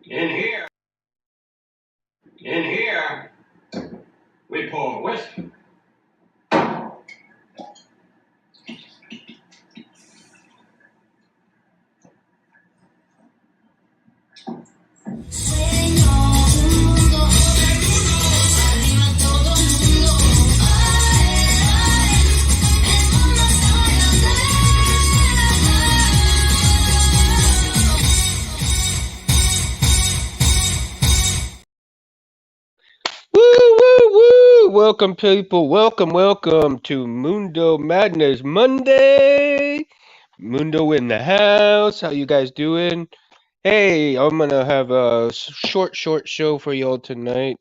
In here, in here, we pour whiskey. Woo, woo, woo! Welcome, people. Welcome to Mundo Madness Monday. Mundo in the house. How you guys doing? Hey, I'm gonna have a short show for y'all tonight.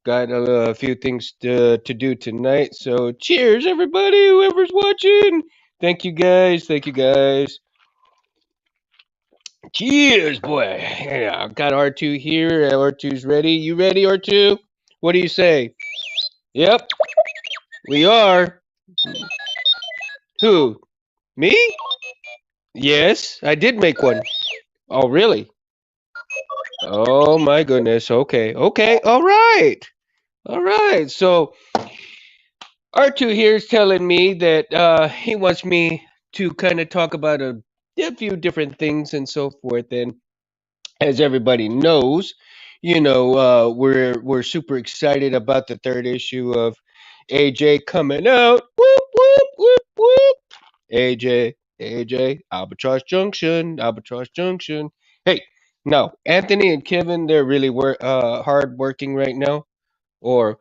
Got a few things to do tonight. So, cheers, everybody, whoever's watching. Thank you, guys. Thank you, guys. Cheers, boy. Yeah, I've got R2 here. R2's ready. You ready, R2? What do you say? Yep, we are. Who? Me? Yes, I did make one. Oh, really? Oh my goodness. Okay. Okay. All right. All right. So R2 here is telling me that he wants me to kind of talk about a few different things and so forth. And as everybody knows, we're super excited about the third issue of AJ coming out. Whoop whoop whoop whoop. AJ, Albatross Junction, Albatross Junction. Hey, no, Anthony and Kevin, they're really hard working right now, or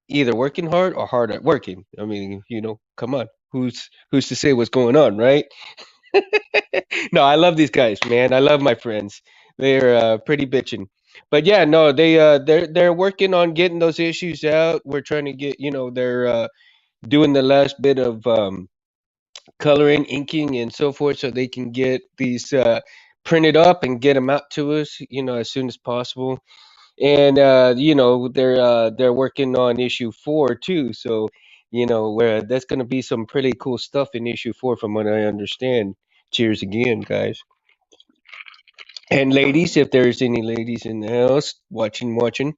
either working hard or hard at working. I mean, come on, who's to say what's going on, right? No, I love these guys, man. I love my friends. They're pretty bitching. But yeah, no, they're working on getting those issues out. We're trying to get, they're doing the last bit of coloring, inking, and so forth, so they can get these printed up and get them out to us, as soon as possible. And they're working on issue 4 too. So where that's going to be some pretty cool stuff in issue 4, from what I understand. Cheers again, guys. And ladies, if there's any ladies in the house watching.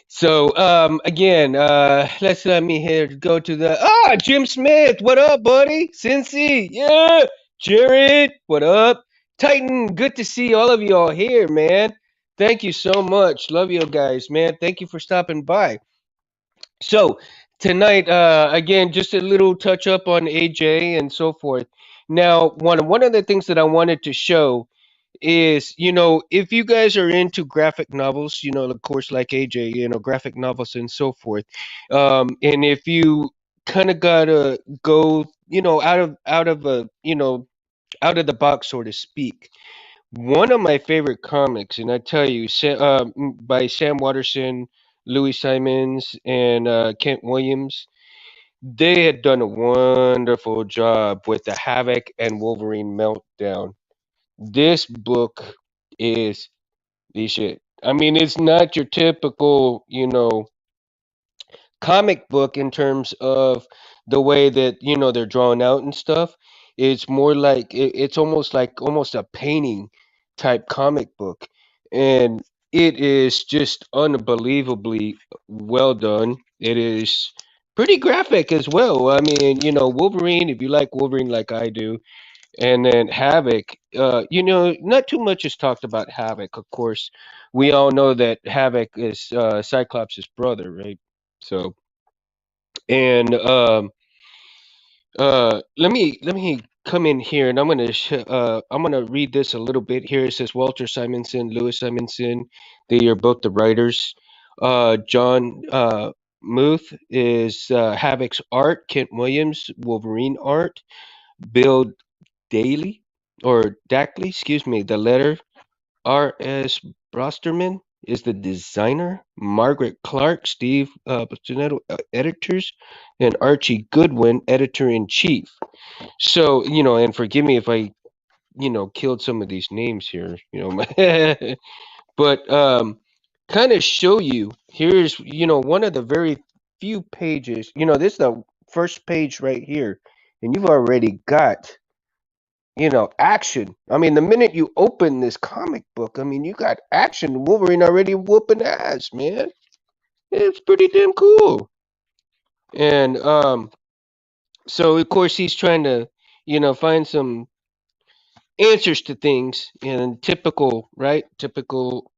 So again, let me here go to the Jim Smith. What up, buddy? Cincy, yeah. Jared, what up? Titan, good to see all of y'all here, man. Thank you so much. Love you guys, man. Thank you for stopping by. So tonight, again, just a little touch up on AJ and so forth. Now, one of the things that I wanted to show is, if you guys are into graphic novels, of course, like AJ, graphic novels and so forth, and if you kind of gotta go, out of the box, so to speak. One of my favorite comics, and I tell you, by Sam Watterson, Louis Simons, and Kent Williams, they had done a wonderful job with the Havoc and Wolverine meltdown. This book is the shit. I mean, it's not your typical, comic book in terms of the way that, they're drawn out and stuff. It's more like it's almost a painting type comic book. And it is just unbelievably well done. It is pretty graphic as well. I mean, Wolverine, if you like Wolverine like I do, and then Havoc, not too much is talked about Havoc. Of course, we all know that Havoc is Cyclops' brother, right? So, and let me come in here, and I'm gonna read this a little bit here. It says Walter Simonson, Louis Simonson, they are both the writers. John Muth is Havoc's art. Kent Williams, Wolverine art. Bill Daly or Dackley, excuse me, the letter. R.S. Brosterman is the designer. Margaret Clark, Steve Bustinetto, editors, and Archie Goodwin, editor in chief. So, and forgive me if I, killed some of these names here, but kind of show you. Here's, one of the very few pages. This is the first page right here, and you've already got action. I mean, the minute you open this comic book, I mean, you got action. Wolverine already whooping ass, man. It's pretty damn cool. And so of course he's trying to, find some answers to things in typical, right? Typical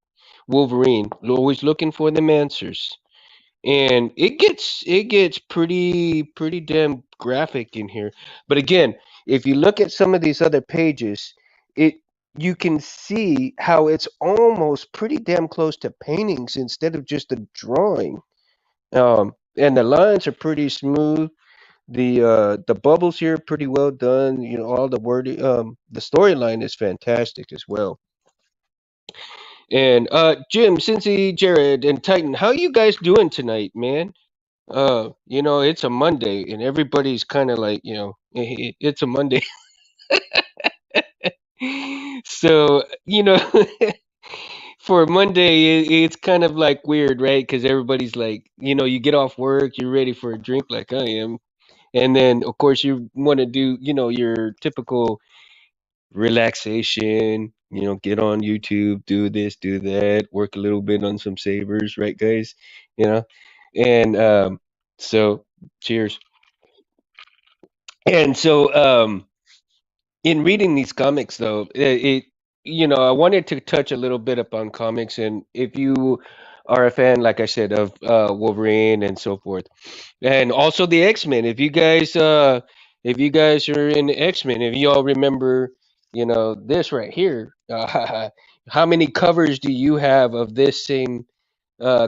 Wolverine, always looking for them answers. And it gets pretty damn graphic in here. But again, if you look at some of these other pages, it you can see how it's almost pretty damn close to paintings instead of just a drawing. And the lines are pretty smooth. The bubbles here are pretty well done. All the word the storyline is fantastic as well. And Jim, Cincy, Jared, and Titan, how you guys doing tonight, man? It's a Monday and everybody's kind of like, it's a Monday. So, for Monday, it's kind of like weird, right? Because everybody's like, you get off work, you're ready for a drink like I am. And then, of course, you want to do, your typical relaxation, get on YouTube, do this, do that, work a little bit on some Sabers, right, guys? You know, and so cheers. And so, in reading these comics, though, I wanted to touch a little bit upon comics, and if you are a fan, like I said, of Wolverine and so forth, and also the X-Men, if you guys are in X-Men, if you all remember, this right here, how many covers do you have of this same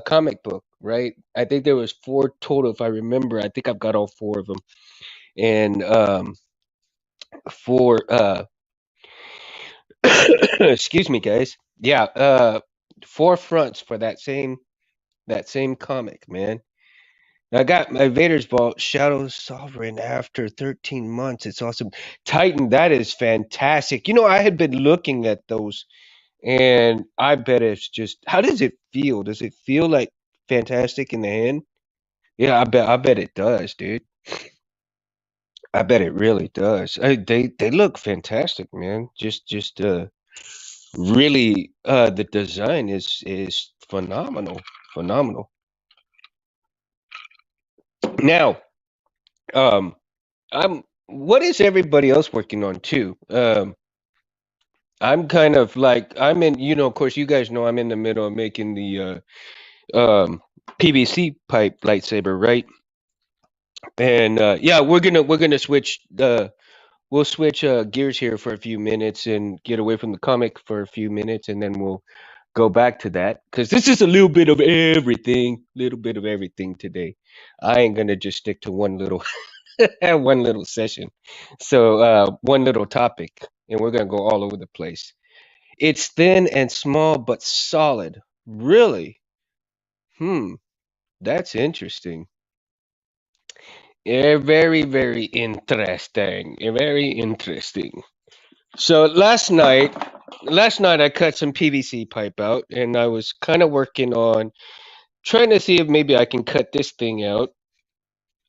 comic book? Right, I think there was four total, if I remember. I think I've got all four of them, and for excuse me, guys. Yeah, four fronts for that same comic, man. I got my Vader's Vault Shadow Sovereign after 13 months. It's awesome. Titan, that is fantastic. I had been looking at those, and I bet it's just. How does it feel? Does it feel like fantastic in the hand? Yeah, I bet it does, dude. I bet it really does. They look fantastic, man. Just really, the design is phenomenal, phenomenal. Now, um, I'm what is everybody else working on too? I'm kind of like I'm in, of course, you guys know I'm in the middle of making the PVC pipe lightsaber, right? And yeah, we're gonna switch gears here for a few minutes and get away from the comic for a few minutes, and then we'll go back to that because this is a little bit of everything today. I ain't gonna just stick to one little one little session. So one little topic, and we're gonna go all over the place. It's thin and small but solid. Really? Hmm. That's interesting. Very, very interesting. Very interesting. So last night I cut some PVC pipe out, and I was kind of working on trying to see if maybe I can cut this thing out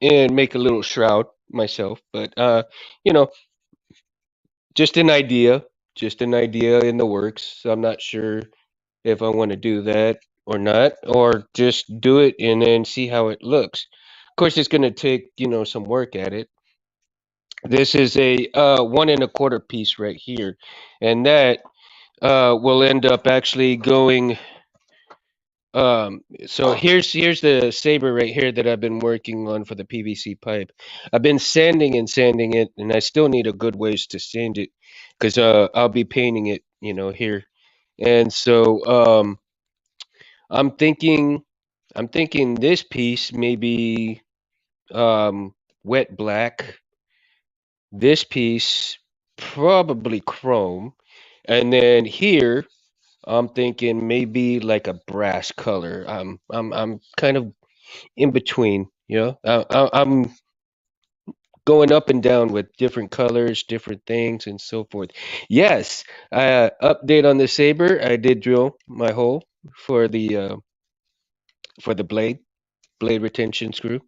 and make a little shroud myself. But you know, just an idea in the works. So I'm not sure if I want to do that or not, or just do it and then see how it looks. Of course, it's going to take some work at it. This is a 1 1/4 piece right here, and that will end up actually going. So here's the saber right here that I've been working on for the PVC pipe. I've been sanding and sanding it, and I still need a good ways to sand it because I'll be painting it, here. And so I'm thinking I'm thinking this piece maybe wet black. This piece probably chrome, and then here I'm thinking maybe like a brass color. I'm kind of in between. I'm going up and down with different colors, different things, and so forth. Yes, update on the saber. I did drill my hole for the blade retention screw.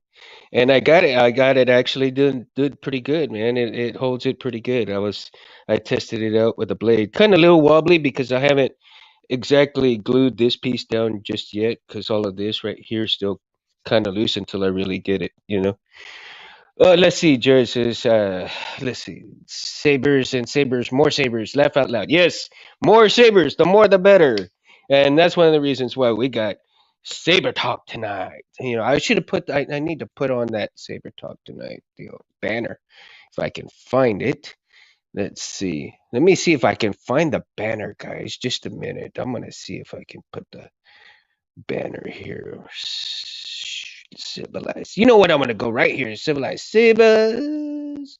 And I got it actually did pretty good, man. It holds it pretty good. I tested it out with a blade. Kind of a little wobbly because I haven't exactly glued this piece down just yet because all of this right here is still kind of loose until I really get it, you know. Let's see, Jared says, let's see, sabers and sabers, more sabers. Laugh out loud. Yes, more sabers. The more, the better. And that's one of the reasons why we got saber talk tonight. You know, I should have put. I need to put on that saber talk tonight, the old banner, if I can find it. Let's see. Let me see if I can find the banner, guys. Just a minute. I'm gonna see if I can put the banner here. Civilized. You know what? I'm gonna go right here. Civilized Sabers.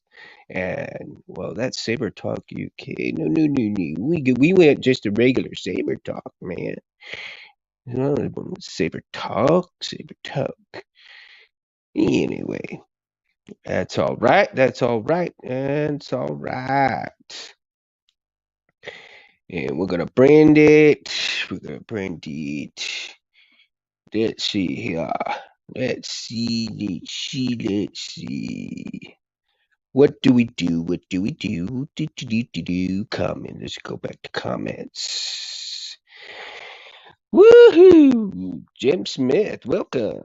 And well, that's Saber Talk UK. No, no, no, no. We went just a regular Saber Talk, man. No, Saber Talk, Saber Talk. Anyway, that's all right. That's all right. That's all right. And we're gonna brand it. We're gonna brand it. Let's see here. Let's see. Let's see. Let's see. What do we do? What do we do? Do. Comment. Let's go back to comments. Woohoo! Jim Smith, welcome.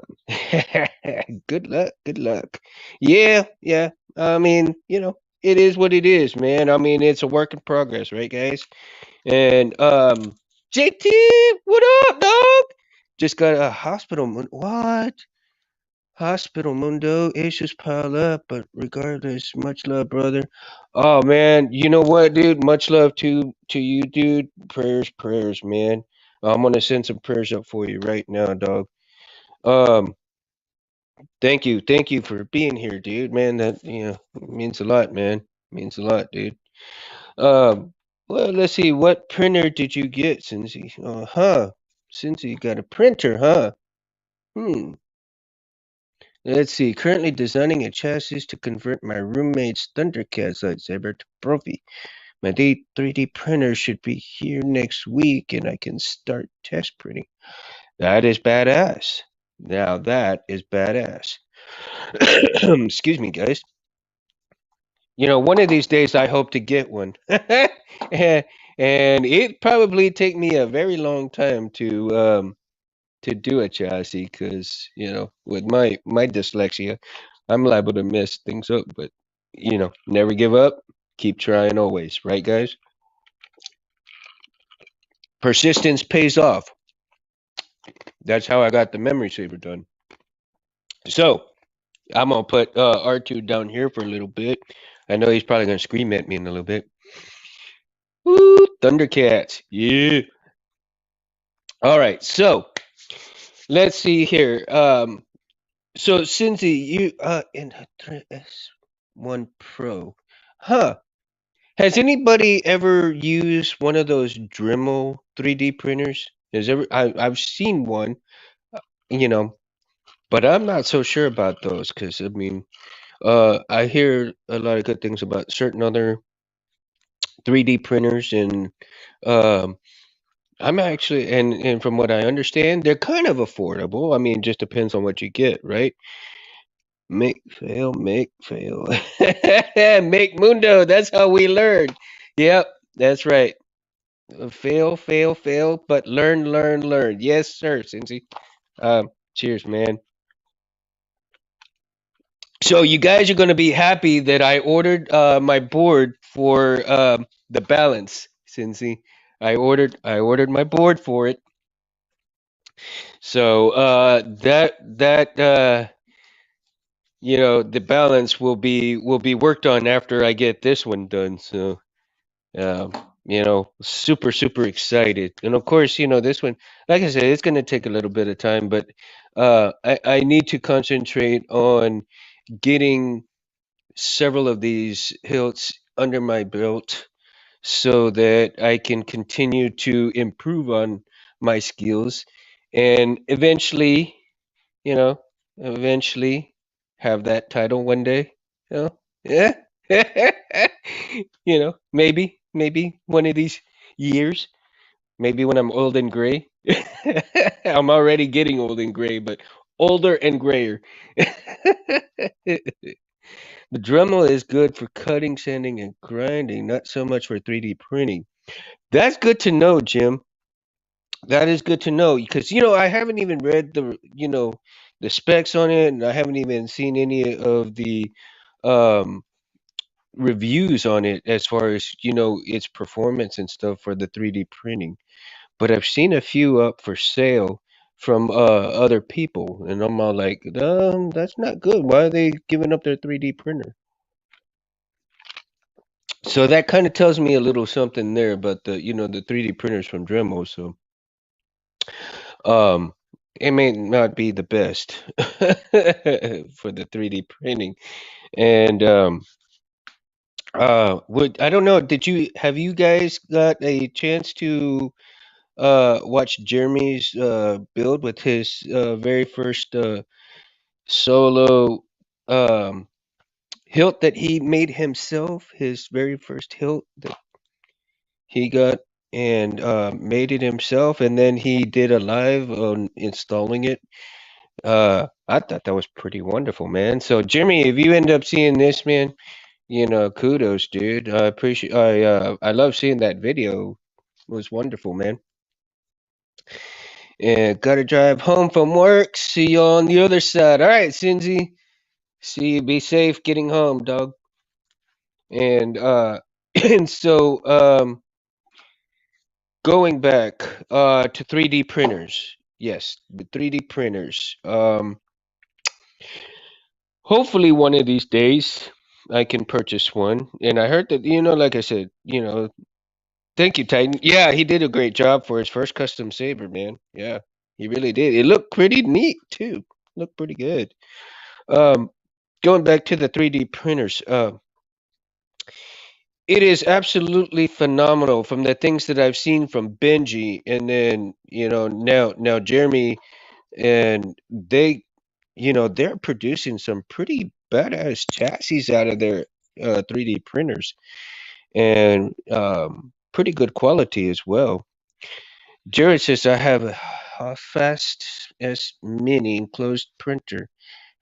Good luck. Good luck. Yeah, yeah. I mean, you know, it is what it is, man. I mean, it's a work in progress, right, guys? And JT, what up, dog? Just got a hospital. What? Hospital Mundo, issues pile up, but regardless, much love, brother. Oh man, you know what, dude? Much love to you, dude. Prayers, prayers, man. I'm gonna send some prayers up for you right now, dog. Um, thank you for being here, dude. Man, that means a lot, man. Means a lot, dude. Um, well, let's see. What printer did you get, Cincy? Cincy got a printer, huh? Hmm. Let's see. Currently designing a chassis to convert my roommate's Thundercats lightsaber to Profi. My 3D printer should be here next week and I can start test printing. That is badass. Now that is badass. Excuse me, guys. You know, one of these days I hope to get one. and it probably take me a very long time to do a chassis because with my dyslexia I'm liable to mess things up, but never give up, keep trying always, right, guys? Persistence pays off. That's how I got the memory saver done. So I'm gonna put R2 down here for a little bit. I know he's probably gonna scream at me in a little bit. Woo, Thundercats, yeah. All right, so let's see here. So Cindy, you in a 3S1 Pro, huh? Has anybody ever used one of those Dremel 3D printers? I've seen one, you know, but I'm not so sure about those because I mean, I hear a lot of good things about certain other 3D printers, and um, I'm actually, and from what I understand, they're kind of affordable. I mean, it just depends on what you get, right? Make fail, make fail. Make mundo. That's how we learn. Yep, that's right. Fail, fail, fail, but learn, learn, learn. Yes, sir, Cincy. Cheers, man. So you guys are going to be happy that I ordered my board for the balance, Cincy. I ordered my board for it. So the balance will be worked on after I get this one done. So um, super super excited, and of course, this one, like I said, it's going to take a little bit of time, but I need to concentrate on getting several of these hilts under my belt so that I can continue to improve on my skills and you know, eventually have that title one day. Yeah. Maybe one of these years, maybe when I'm old and gray. I'm already getting old and gray, but older and grayer. The Dremel is good for cutting, sanding, and grinding, not so much for 3D printing. That's good to know, Jim. That is good to know because I haven't even read the specs on it, and I haven't even seen any of the um reviews on it as far as its performance and stuff for the 3D printing. But I've seen a few up for sale from other people, and I'm all like, that's not good. Why are they giving up their 3D printer? So that kind of tells me a little something there about the 3D printers from Dremel. So um, it may not be the best for the 3D printing. And would I don't know. Did you have you guys got a chance to watch Jeremy's build with his very first solo um hilt that he made himself, his very first hilt that he got and made it himself, and then he did a live on installing it. I thought that was pretty wonderful, man. So Jeremy, if you end up seeing this, man, kudos, dude. I appreciate. I love seeing that video. It was wonderful, man. And gotta drive home from work. See you on the other side. All right, Cindy. See you. Be safe getting home, dog. And and so going back to 3D printers. Yes, the 3D printers. Hopefully one of these days I can purchase one. And I heard that like I said, thank you, Titan. Yeah, he did a great job for his first custom saber, man. Yeah, he really did. It looked pretty neat too. Looked pretty good. Um, Going back to the 3D printers, it is absolutely phenomenal from the things that I've seen from Benji, and then now Jeremy, and they're producing some pretty badass chassis out of their 3D printers, and pretty good quality as well. Jared says I have a fast S mini enclosed printer.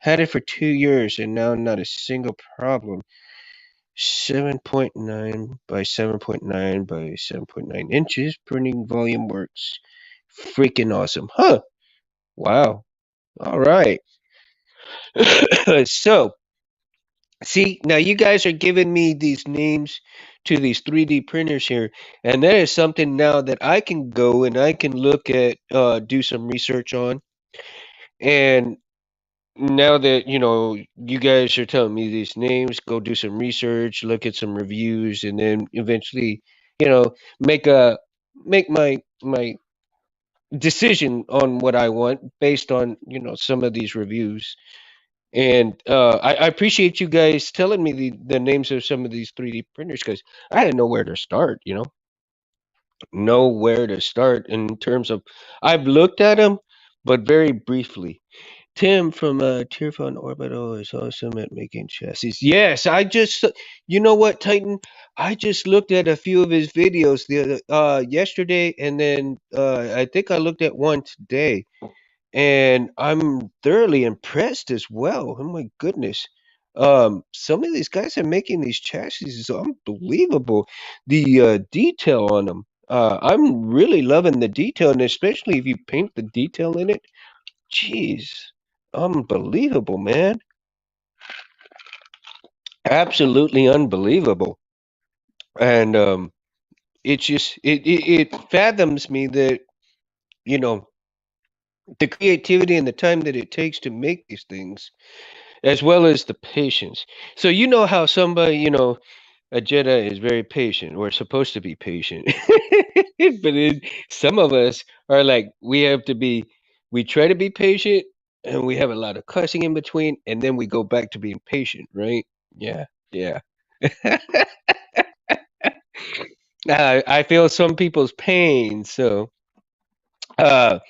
Had it for 2 years and now not a single problem. 7.9 by 7.9 by 7.9 inches. Printing volume works. Freaking awesome. Huh. Wow. All right. So, see, now you guys are giving me these names to these 3D printers here, and that is something now that I can go and I can look at, do some research on. And now that you guys are telling me these names, go do some research, look at some reviews, and then eventually you know make my decision on what I want based on some of these reviews. And I appreciate you guys telling me the names of some of these 3D printers because I didn't know where to start. Know where to start in terms of I've looked at them, but very briefly. Tim from Tearfun Orbital is awesome at making chassis. Yes, you know what, Titan? I just looked at a few of his videos the other yesterday, and then I think I looked at one today, and I'm thoroughly impressed as well. Oh my goodness. Some of these guys are making these chassis is unbelievable. The detail on them. I'm really loving the detail, and especially if you paint the detail in it. Jeez, unbelievable, man. Absolutely unbelievable. And it fathoms me that, you know, the creativity and the time that it takes to make these things, as well as the patience. So you know how somebody, a Jedi is very patient. We're supposed to be patient. But then some of us are like, we try to be patient and we have a lot of cussing in between, and then we go back to being patient, right? Yeah, yeah. I feel some people's pain. So uh,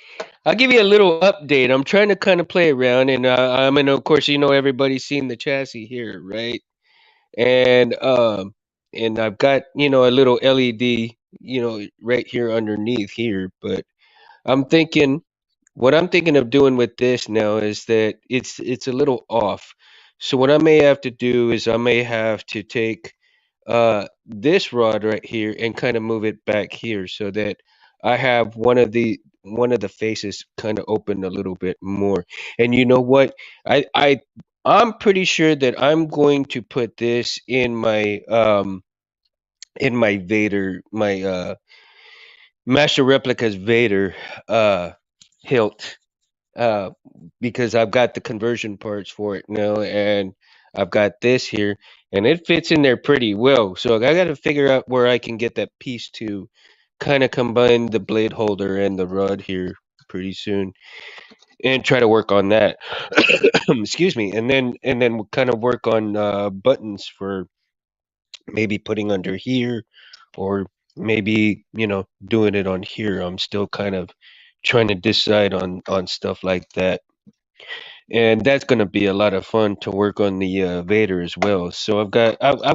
I'll give you a little update. I'm trying to kind of play around, and of course, everybody's seen the chassis here, right? And and I've got a little LED right here underneath here, but I'm thinking what I'm thinking of doing with this now is that it's a little off. So what I may have to do is I may have to take this rod right here and kind of move it back here so that I have one of the faces kind of open a little bit more. And you know what? I'm pretty sure that I'm going to put this in my Vader, my Master Replicas Vader hilt, uh, because I've got the conversion parts for it now, and I've got this here, and it fits in there pretty well. So I got to figure out where I can get that piece to kind of combine the blade holder and the rod here pretty soon, and try to work on that. Excuse me, and then we'll kind of work on buttons for maybe putting under here, or maybe doing it on here. I'm still kind of trying to decide on stuff like that, and that's going to be a lot of fun to work on the Vader as well. So I've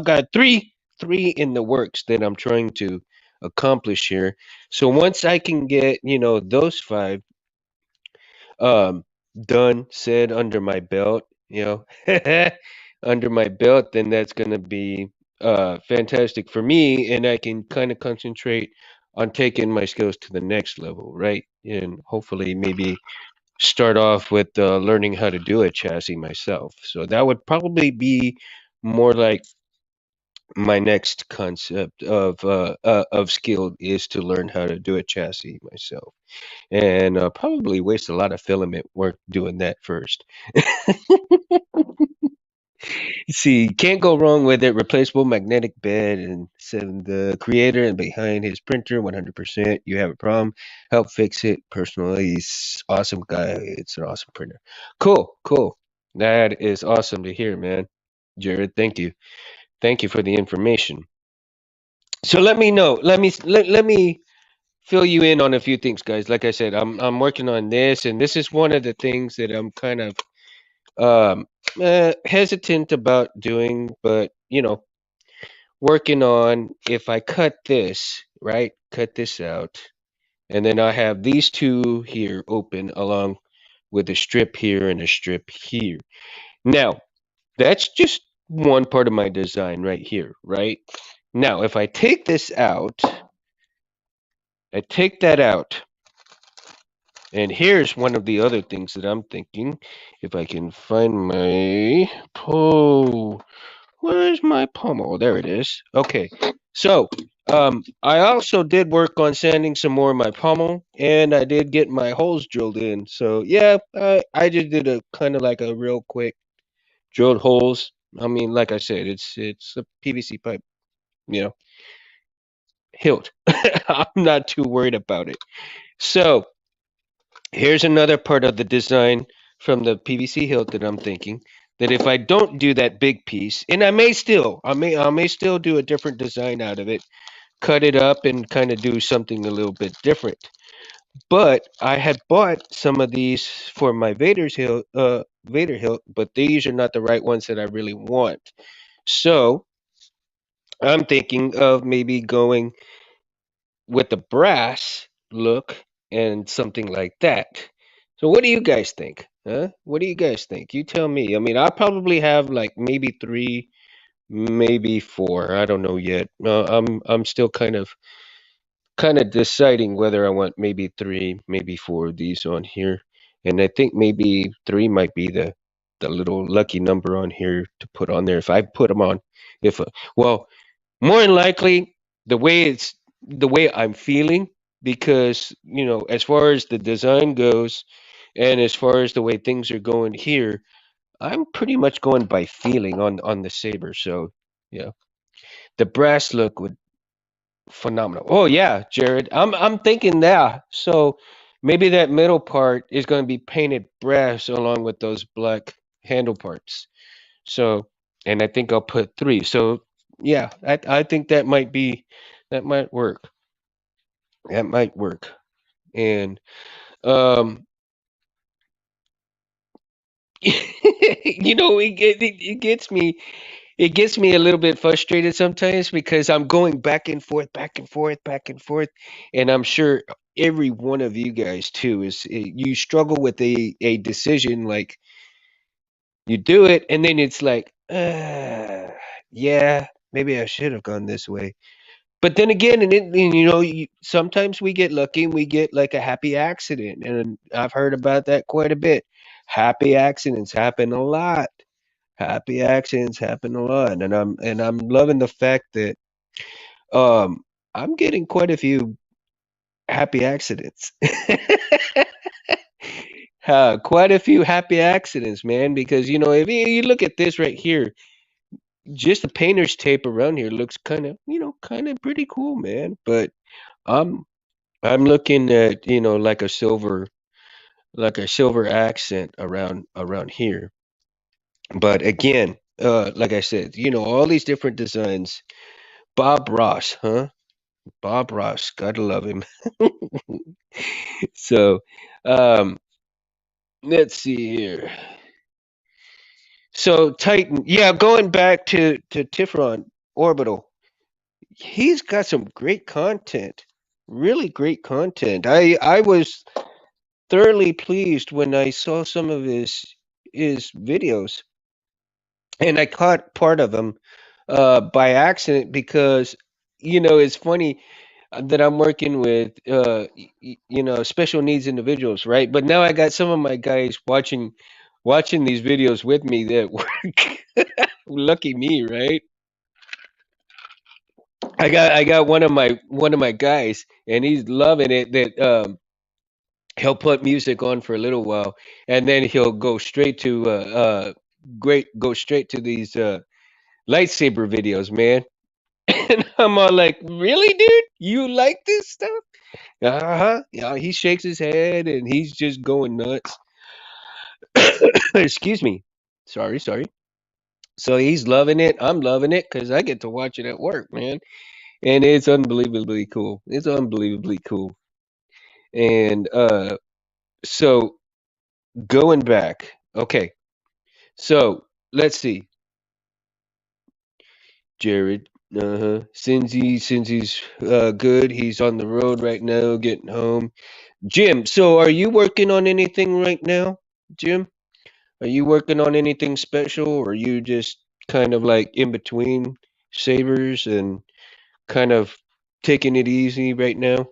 got three in the works that I'm trying to accomplish here. So once I can get those five um done, said, under my belt, under my belt, then that's going to be fantastic for me, and I can kind of concentrate on taking my skills to the next level, right? And hopefully maybe start off with learning how to do a chassis myself. So that would probably be more like my next concept of skill, is to learn how to do a chassis myself, and probably waste a lot of filament work doing that first. See, can't go wrong with it. Replaceable magnetic bed, and send the creator and behind his printer 100%. You have a problem, help fix it. Personally, he's awesome guy. It's an awesome printer. Cool, cool. That is awesome to hear, man. Jared, thank you. Thank you for the information. So let me know. Let me fill you in on a few things, guys. Like I said, I'm working on this, and this is one of the things that I'm kind of um hesitant about doing, but working on. If I cut this, right, cut this out, and then I have these two here open along with a strip here and a strip here. Now, that's just one part of my design right here, right? Now, if I take this out, I take that out, and here's one of the other things that I'm thinking. If I can find my where's my pommel? There it is. Okay. So, I also did work on sanding some more of my pommel, and I did get my holes drilled in. So, yeah, I just did a kind of like a real quick drilled holes. I mean, like I said, it's a PVC pipe, you know, hilt. I'm not too worried about it. So, here's another part of the design from the PVC hilt that I'm thinking, that if I don't do that big piece, and I may still do a different design out of it, cut it up and kind of do something a little bit different. But I had bought some of these for my Vader hilt, but these are not the right ones that I really want. So I'm thinking of maybe going with the brass look and something like that. So what do you guys think? Huh? What do you guys think? You tell me. I mean, I probably have like maybe three, maybe four. I don't know yet. I'm still kind of deciding whether I want maybe three, maybe four of these on here, and I think maybe three might be the little lucky number on here to put on there if I put them on. If well, more than likely, the way I'm feeling, because as far as the design goes, and as far as the way things are going here, I'm pretty much going by feeling on the Saber. So yeah, the brass look would phenomenal. Oh yeah, Jared, I'm thinking that. So maybe that middle part is going to be painted brass along with those black handle parts. So, and I think I'll put three. So yeah, I think that might work. That might work. And um, it gets me a little bit frustrated sometimes because I'm going back and forth, back and forth, back and forth, and I'm sure. every one of you guys too is you struggle with a decision, like you do it and then it's like, yeah, maybe I should have gone this way. But then again, and sometimes we get lucky and we get like a happy accident, and I've heard about that quite a bit. Happy accidents happen a lot. Happy accidents happen a lot, and I'm loving the fact that um I'm getting quite a few happy accidents. Quite a few happy accidents, man, because if you look at this right here, just the painter's tape around here looks kind of pretty cool, man. But I'm I'm looking at, like a silver accent around here. But again, like I said, all these different designs. Bob Ross, huh? Bob Ross, gotta love him. So, um, let's see here. So Titan, yeah, going back to Tifron Orbital, he's got some great content, really great content. I was thoroughly pleased when I saw some of his videos, and I caught part of them by accident because it's funny that I'm working with special needs individuals, right? But now I got some of my guys watching these videos with me that work. Lucky me, right? I got one of my guys, and he's loving it. That he'll put music on for a little while, and then he'll go straight to these lightsaber videos, man. And I'm all like, really, dude? You like this stuff? Uh-huh. Yeah, he shakes his head and he's just going nuts. Excuse me. Sorry, sorry. So he's loving it. I'm loving it because I get to watch it at work, man. And it's unbelievably cool. It's unbelievably cool. And so going back, okay. So let's see. Jared. Uh-huh. Since he's good, he's on the road right now, getting home. Jim, so are you working on anything right now, Jim? Are you working on anything special, or are you just kind of like in between Sabers and kind of taking it easy right now?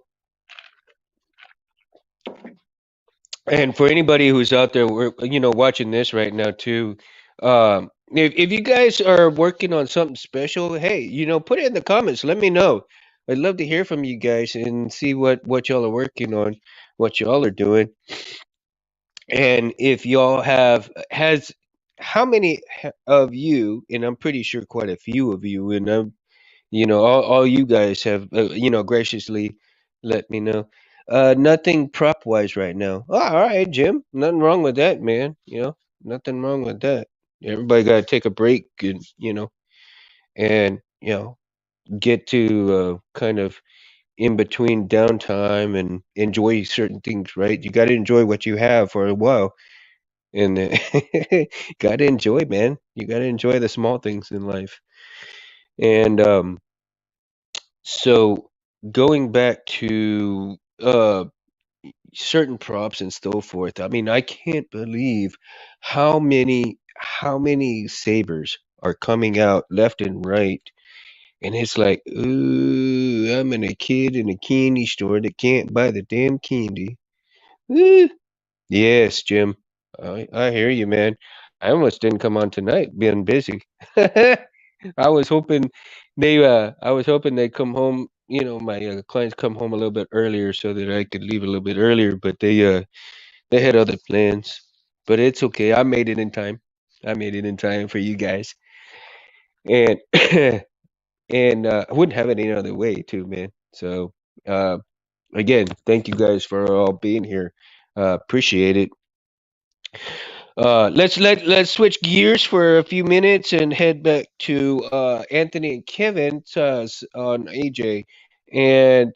And for anybody who's out there, watching this right now too, if you guys are working on something special, hey, put it in the comments. Let me know. I'd love to hear from you guys and see what y'all are working on, what y'all are doing. And if y'all has how many of you, and I'm pretty sure quite a few of you, and all you guys have, graciously let me know. Nothing prop wise right now. Oh, all right, Jim. Nothing wrong with that, man. Nothing wrong with that. Everybody got to take a break, and get to kind of in between downtime and enjoy certain things, right? You got to enjoy what you have for a while, and got to enjoy, man. You got to enjoy the small things in life. And so going back to certain props and so forth, I mean, I can't believe how many sabers are coming out left and right. And it's like, ooh, I'm in a kid in a candy store that can't buy the damn candy. Ooh. Yes, Jim. I hear you, man. I almost didn't come on tonight, being busy. I was hoping they'd come home, my clients come home a little bit earlier so that I could leave a little bit earlier, but they had other plans. But it's okay. I made it in time. I made it in time for you guys. And and I wouldn't have it any other way too, man. So uh again, thank you guys for all being here. Appreciate it. Let's switch gears for a few minutes and head back to Anthony and Kevin on AJ. And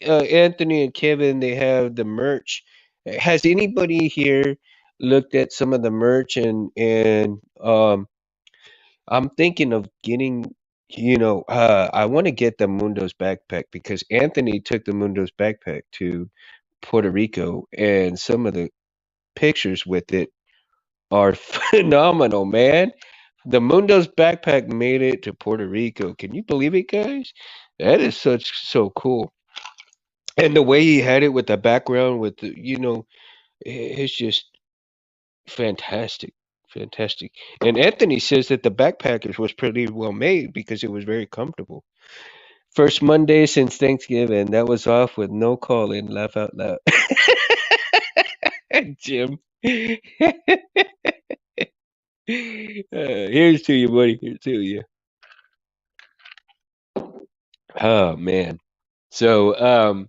Anthony and Kevin, they have the merch. Has anybody here looked at some of the merch? And I'm thinking of getting I want to get the Mundo's backpack because Anthony took the Mundo's backpack to Puerto Rico, and some of the pictures with it are phenomenal, man. The Mundo's backpack made it to Puerto Rico. Can you believe it, guys? That is so cool. And the way he had it with the background, with it's just fantastic, fantastic. And Anthony says that the backpackers was pretty well made because it was very comfortable. First Monday since Thanksgiving. That was off with no call in. Laugh out loud. Jim. Here's to you, buddy. Here's to you. Oh man. So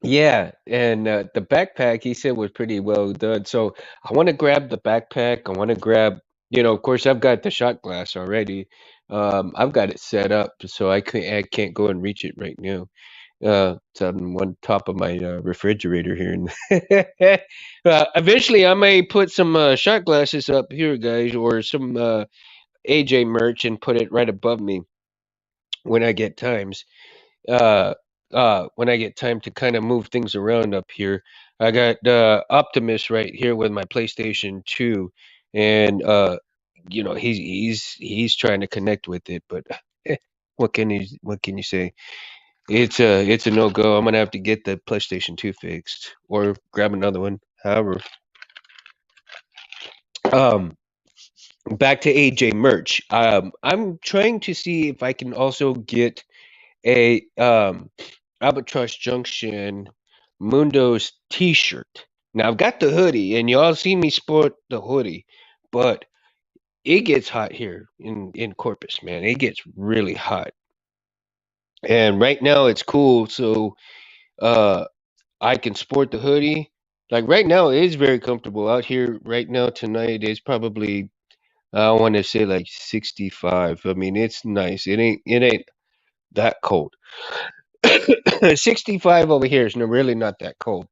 yeah, and the backpack he said was pretty well done. So I want to grab the backpack. I want to grab, of course I've got the shot glass already. I've got it set up so I can't go and reach it right now. It's on one top of my refrigerator here. And eventually, I may put some shot glasses up here, guys, or some AJ merch and put it right above me when I get times. Uh, when I get time to kind of move things around up here. I got Optimus right here with my PlayStation 2, and he's trying to connect with it, but what can you say? It's a no go. I'm gonna have to get the PlayStation 2 fixed or grab another one. However, um, back to AJ merch. I'm trying to see if I can also get a Albatross Junction Mundo's T-shirt. Now I've got the hoodie, and y'all see me sport the hoodie, but it gets hot here in Corpus, man. It gets really hot, and right now it's cool, so uh I can sport the hoodie. Like right now, it is very comfortable out here. Right now, tonight is probably I want to say like 65. I mean, it's nice. It ain't that cold. 65 over here is really not that cold.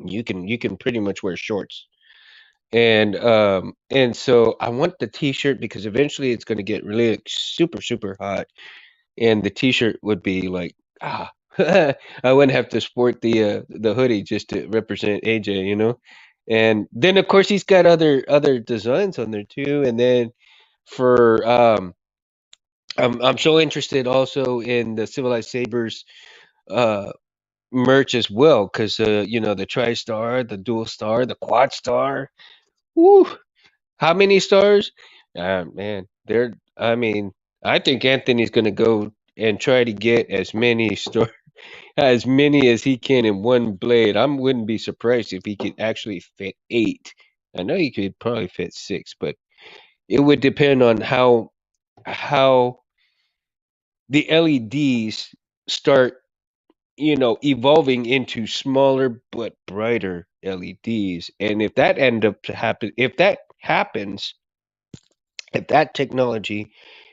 You can pretty much wear shorts. And so I want the t-shirt because eventually it's going to get really like, super super hot, and the t-shirt would be like I wouldn't have to sport the hoodie just to represent AJ. And then of course he's got other designs on there too. And then for I'm so interested also in the Civilized Sabers uh merch as well because the tri-star, the dual star, the quad star. Woo! How many stars? Man, I mean, I think Anthony's gonna go and try to get as many stars, as many as he can in one blade. I wouldn't be surprised if he could actually fit 8. I know he could probably fit 6, but it would depend on how the LEDs start, evolving into smaller but brighter LEDs. And if that end up to happen, if that happens, if that technology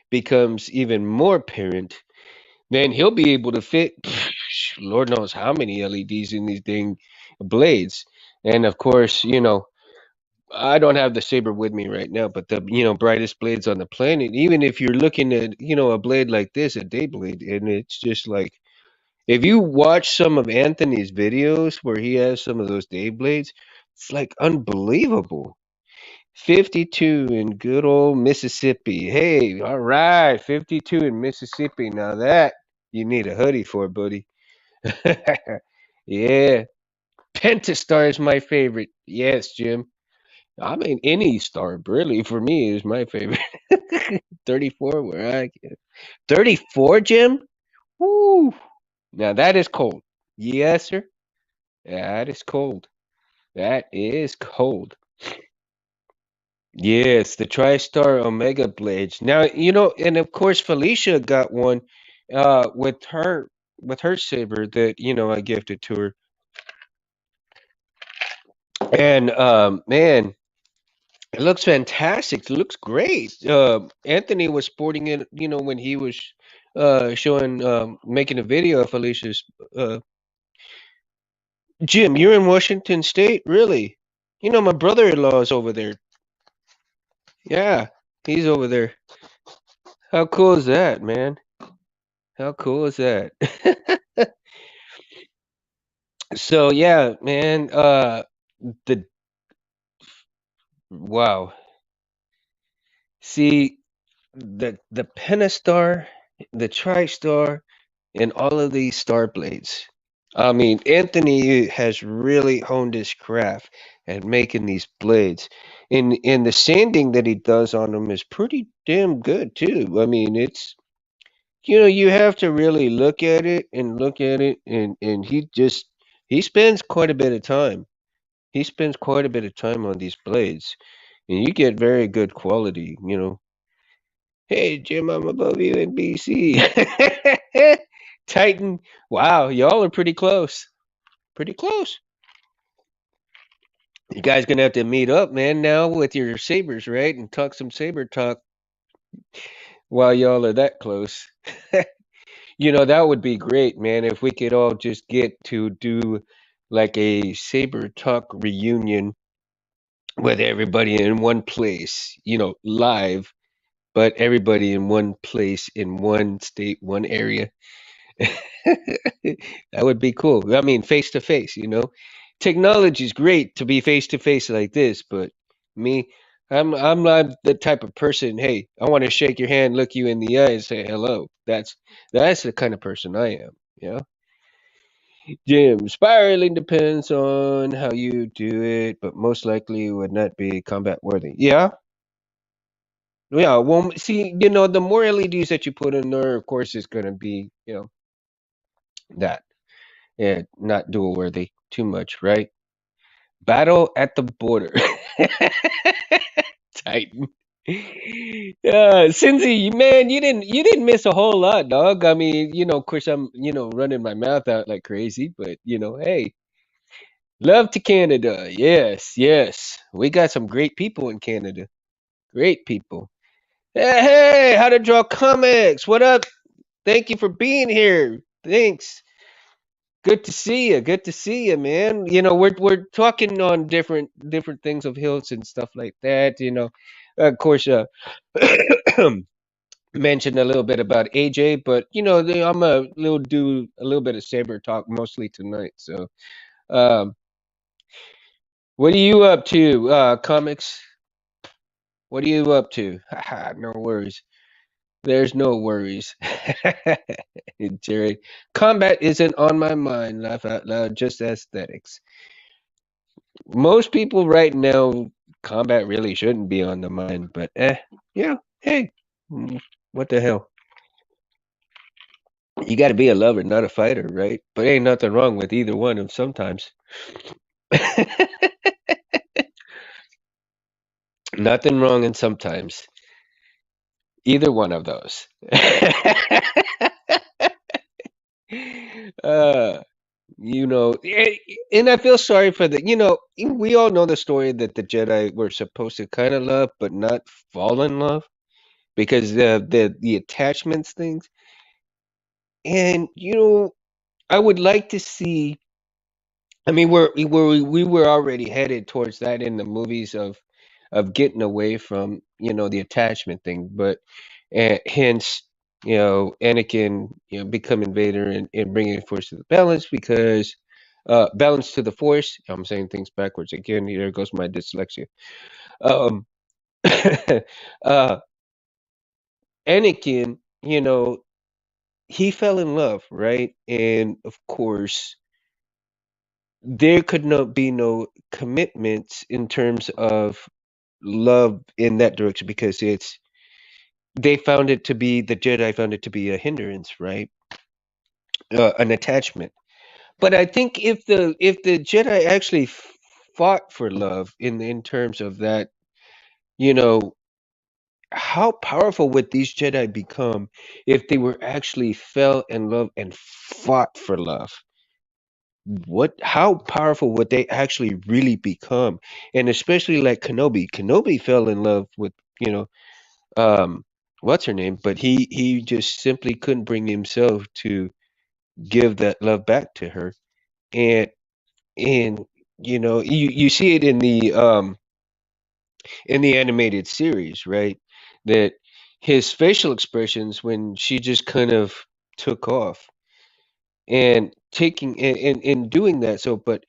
becomes even more apparent, then he'll be able to fit Lord knows how many LEDs in these dang blades. And of course, I don't have the saber with me right now, but the brightest blades on the planet. Even if you're looking at a blade like this, a day blade, and it's just like if you watch some of Anthony's videos where he has some of those day blades, it's like unbelievable. 52 in good old Mississippi. Hey, all right, 52 in Mississippi. Now that you need a hoodie for, buddy. Yeah, Pentastar is my favorite. Yes, Jim. I mean, any star really for me is my favorite. 34, where I get 34, Jim. Woo! Now that is cold. Yes, sir. That is cold. That is cold. Yes, the TriStar Omega blades. Now, and of course Felicia got one with her saber that, I gifted to her. And man, it looks fantastic. It looks great. Anthony was sporting it, when he was showing making a video of Felicia's Jim, you're in Washington State? Really? My brother-in-law is over there. Yeah, he's over there. How cool is that, man? How cool is that? So yeah, man. The wow. See, the Pentastar, the TriStar, and all of these star blades. I mean, Anthony has really honed his craft at making these blades. And the sanding that he does on them is pretty damn good too. I mean, it's you have to really look at it and look at it and he spends quite a bit of time. He spends quite a bit of time on these blades. And you get very good quality. Hey, Jim, I'm above you in BC. Titan. Wow, y'all are pretty close. Pretty close. You guys gonna have to meet up, man, now with your sabers, right? And talk some saber talk while y'all are that close. That would be great, man, if we could all just get to do like a saber talk reunion with everybody in one place, live, but everybody in one place, in one state, one area. That would be cool. I mean, face to face. Technology is great to be face to face like this, but me, I'm not the type of person, hey, I want to shake your hand, look you in the eye and say hello. That's the kind of person I am, yeah. Jim, spiraling depends on how you do it, but most likely would not be combat worthy. Yeah. Yeah, well, see, the more LEDs that you put in there, of course, is going to be, that. Yeah, not dual worthy too much, right? Battle at the border. Titan. Cincy, man, you didn't miss a whole lot, dog. I mean, of course I'm, running my mouth out like crazy, but hey, love to Canada. Yes, yes. We got some great people in Canada. Great people. Hey, how to draw comics. What up? Thank you for being here. Thanks. Good to see you. Good to see you, man. We're talking on different things of hills and stuff like that. Of course, mentioned a little bit about AJ, but I'm a little do a little bit of saber talk mostly tonight. So, um, what are you up to? Comics. What are you up to? Haha, no worries. There's no worries. Jerry, combat isn't on my mind. Laugh out loud. Just aesthetics. Most people right now, combat really shouldn't be on the mind, but yeah, hey, what the hell? You got to be a lover, not a fighter, right? But ain't nothing wrong with either one of sometimes. Nothing wrong in sometimes. Either one of those. uh, and I feel sorry for we all know the story that the Jedi were supposed to kind of love, but not fall in love because the attachments things. And I would like to see. I mean, we were already headed towards that in the movies of getting away from the attachment thing, but hence Anakin becoming Vader and bringing Force to the balance because balance to the Force. I'm saying things backwards again. There goes my dyslexia. Um, uh, Anakin, he fell in love, right? And of course there could not be no commitments in terms of love in that direction because they found it to be the Jedi found it to be a hindrance, right? An attachment. But I think if the Jedi actually fought for love in terms of that, you know, how powerful would these Jedi become if they were actually fell in love and fought for love? How powerful would they actually really become? And especially like Kenobi fell in love with you know what's her name, but he just simply couldn't bring himself to give that love back to her. And and you see it in the animated series, right? That his facial expressions when she just kind of took off and taking and doing that. So, but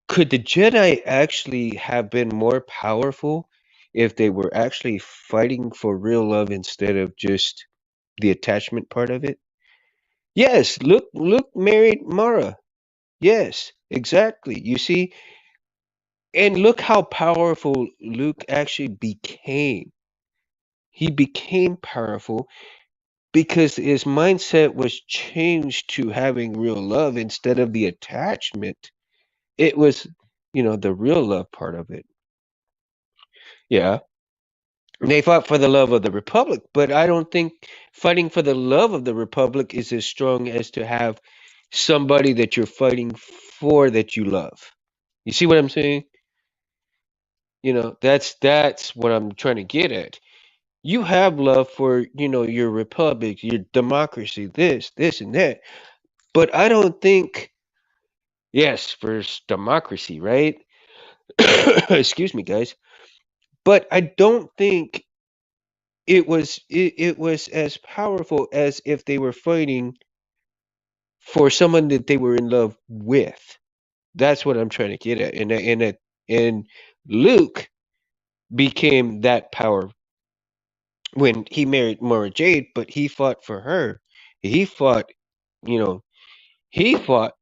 could the Jedi actually have been more powerful if they were actually fighting for real love instead of just the attachment part of it? Yes, Luke married Mara. Yes, exactly. You see, and look how powerful Luke actually became. He became powerful because his mindset was changed to having real love instead of the attachment. It was, the real love part of it. Yeah. They fought for the love of the Republic, but I don't think fighting for the love of the Republic is as strong as to have somebody that you're fighting for that you love. You see what I'm saying? That's what I'm trying to get at. You have love for, your republic, your democracy, this and that. But I don't think, yes, for democracy, right? Excuse me, guys. But I don't think it was as powerful as if they were fighting for someone that they were in love with. That's what I'm trying to get at. And Luke became that power when he married Mara Jade, but he fought for her. He fought, you know, he fought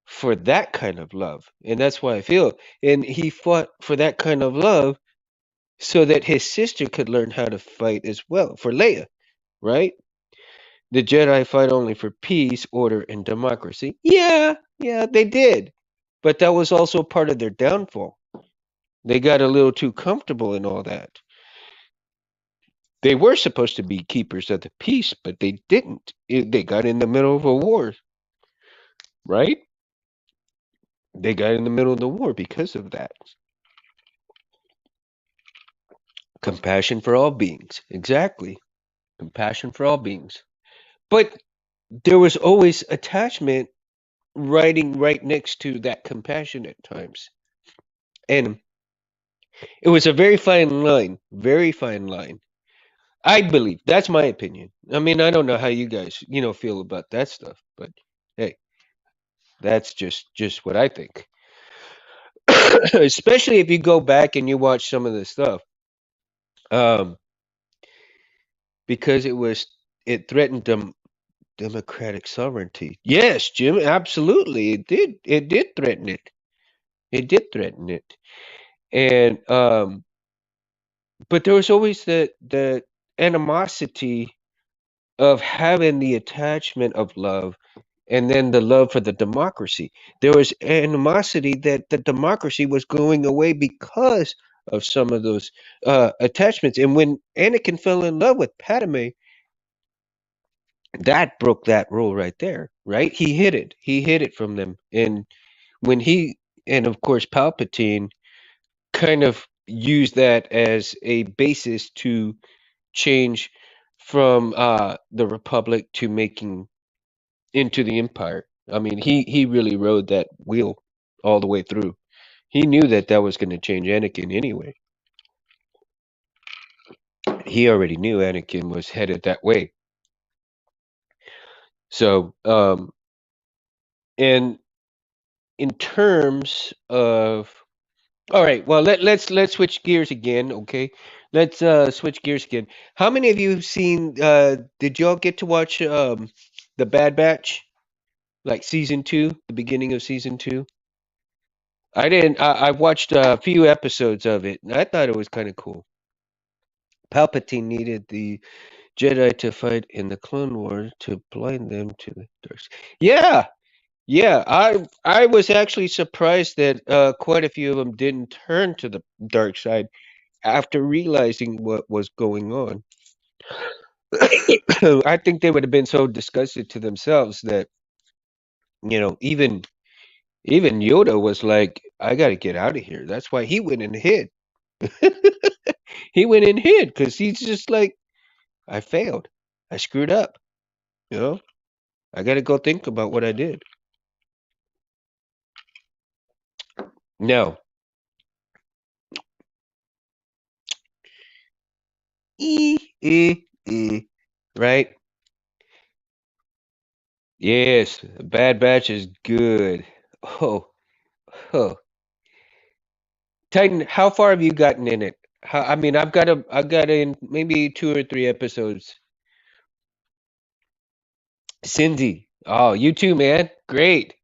for that kind of love. And that's why I feel. And he fought for that kind of love so that his sister could learn how to fight as well, for Leia, right? The Jedi fight only for peace, order, and democracy. Yeah, yeah, they did. But that was also part of their downfall. They got a little too comfortable in all that. They were supposed to be keepers of the peace, but they didn't. They got in the middle of a war, right? They got in the middle of the war because of that. Compassion for all beings. Exactly. Compassion for all beings. But there was always attachment riding right next to that compassion at times. And it was a very fine line. Very fine line. I believe. That's my opinion. I mean, I don't know how you guys, feel about that stuff, but hey, that's just what I think. Especially if you go back and you watch some of the stuff. Um, because it threatened democratic sovereignty. Yes, Jim, absolutely. It did threaten it. It did threaten it. And but there was always the animosity of having the attachment of love and then the love for the democracy. There was animosity that the democracy was going away because of some of those attachments. And when Anakin fell in love with Padme, that broke that rule right there, right? He hid it. He hid it from them. And when and of course, Palpatine kind of used that as a basis to change from the Republic to making into the Empire. I mean, he really rode that wheel all the way through. He knew that that was going to change Anakin anyway. He already knew Anakin was headed that way. So, and in terms of, all right, well let's switch gears again, okay? Let's switch gears again. How many of you have seen? Did y'all get to watch the Bad Batch, like season 2, the beginning of season 2? I didn't. I watched a few episodes of it, and I thought it was kind of cool. Palpatine needed the Jedi to fight in the Clone Wars to blind them to the dark side. Yeah, yeah. I was actually surprised that quite a few of them didn't turn to the dark side after realizing what was going on. I think they would have been so disgusted to themselves that even Yoda was like, "I got to get out of here." That's why he went and hid. He went and hid because he's just like, I failed. I screwed up. You know, I got to go think about what I did. Now, Right? Yes, Bad Batch is good. Oh, oh. Titan, how far have you gotten in it? I mean, I've got in maybe 2 or 3 episodes. Cindy. Oh, you too, man. Great.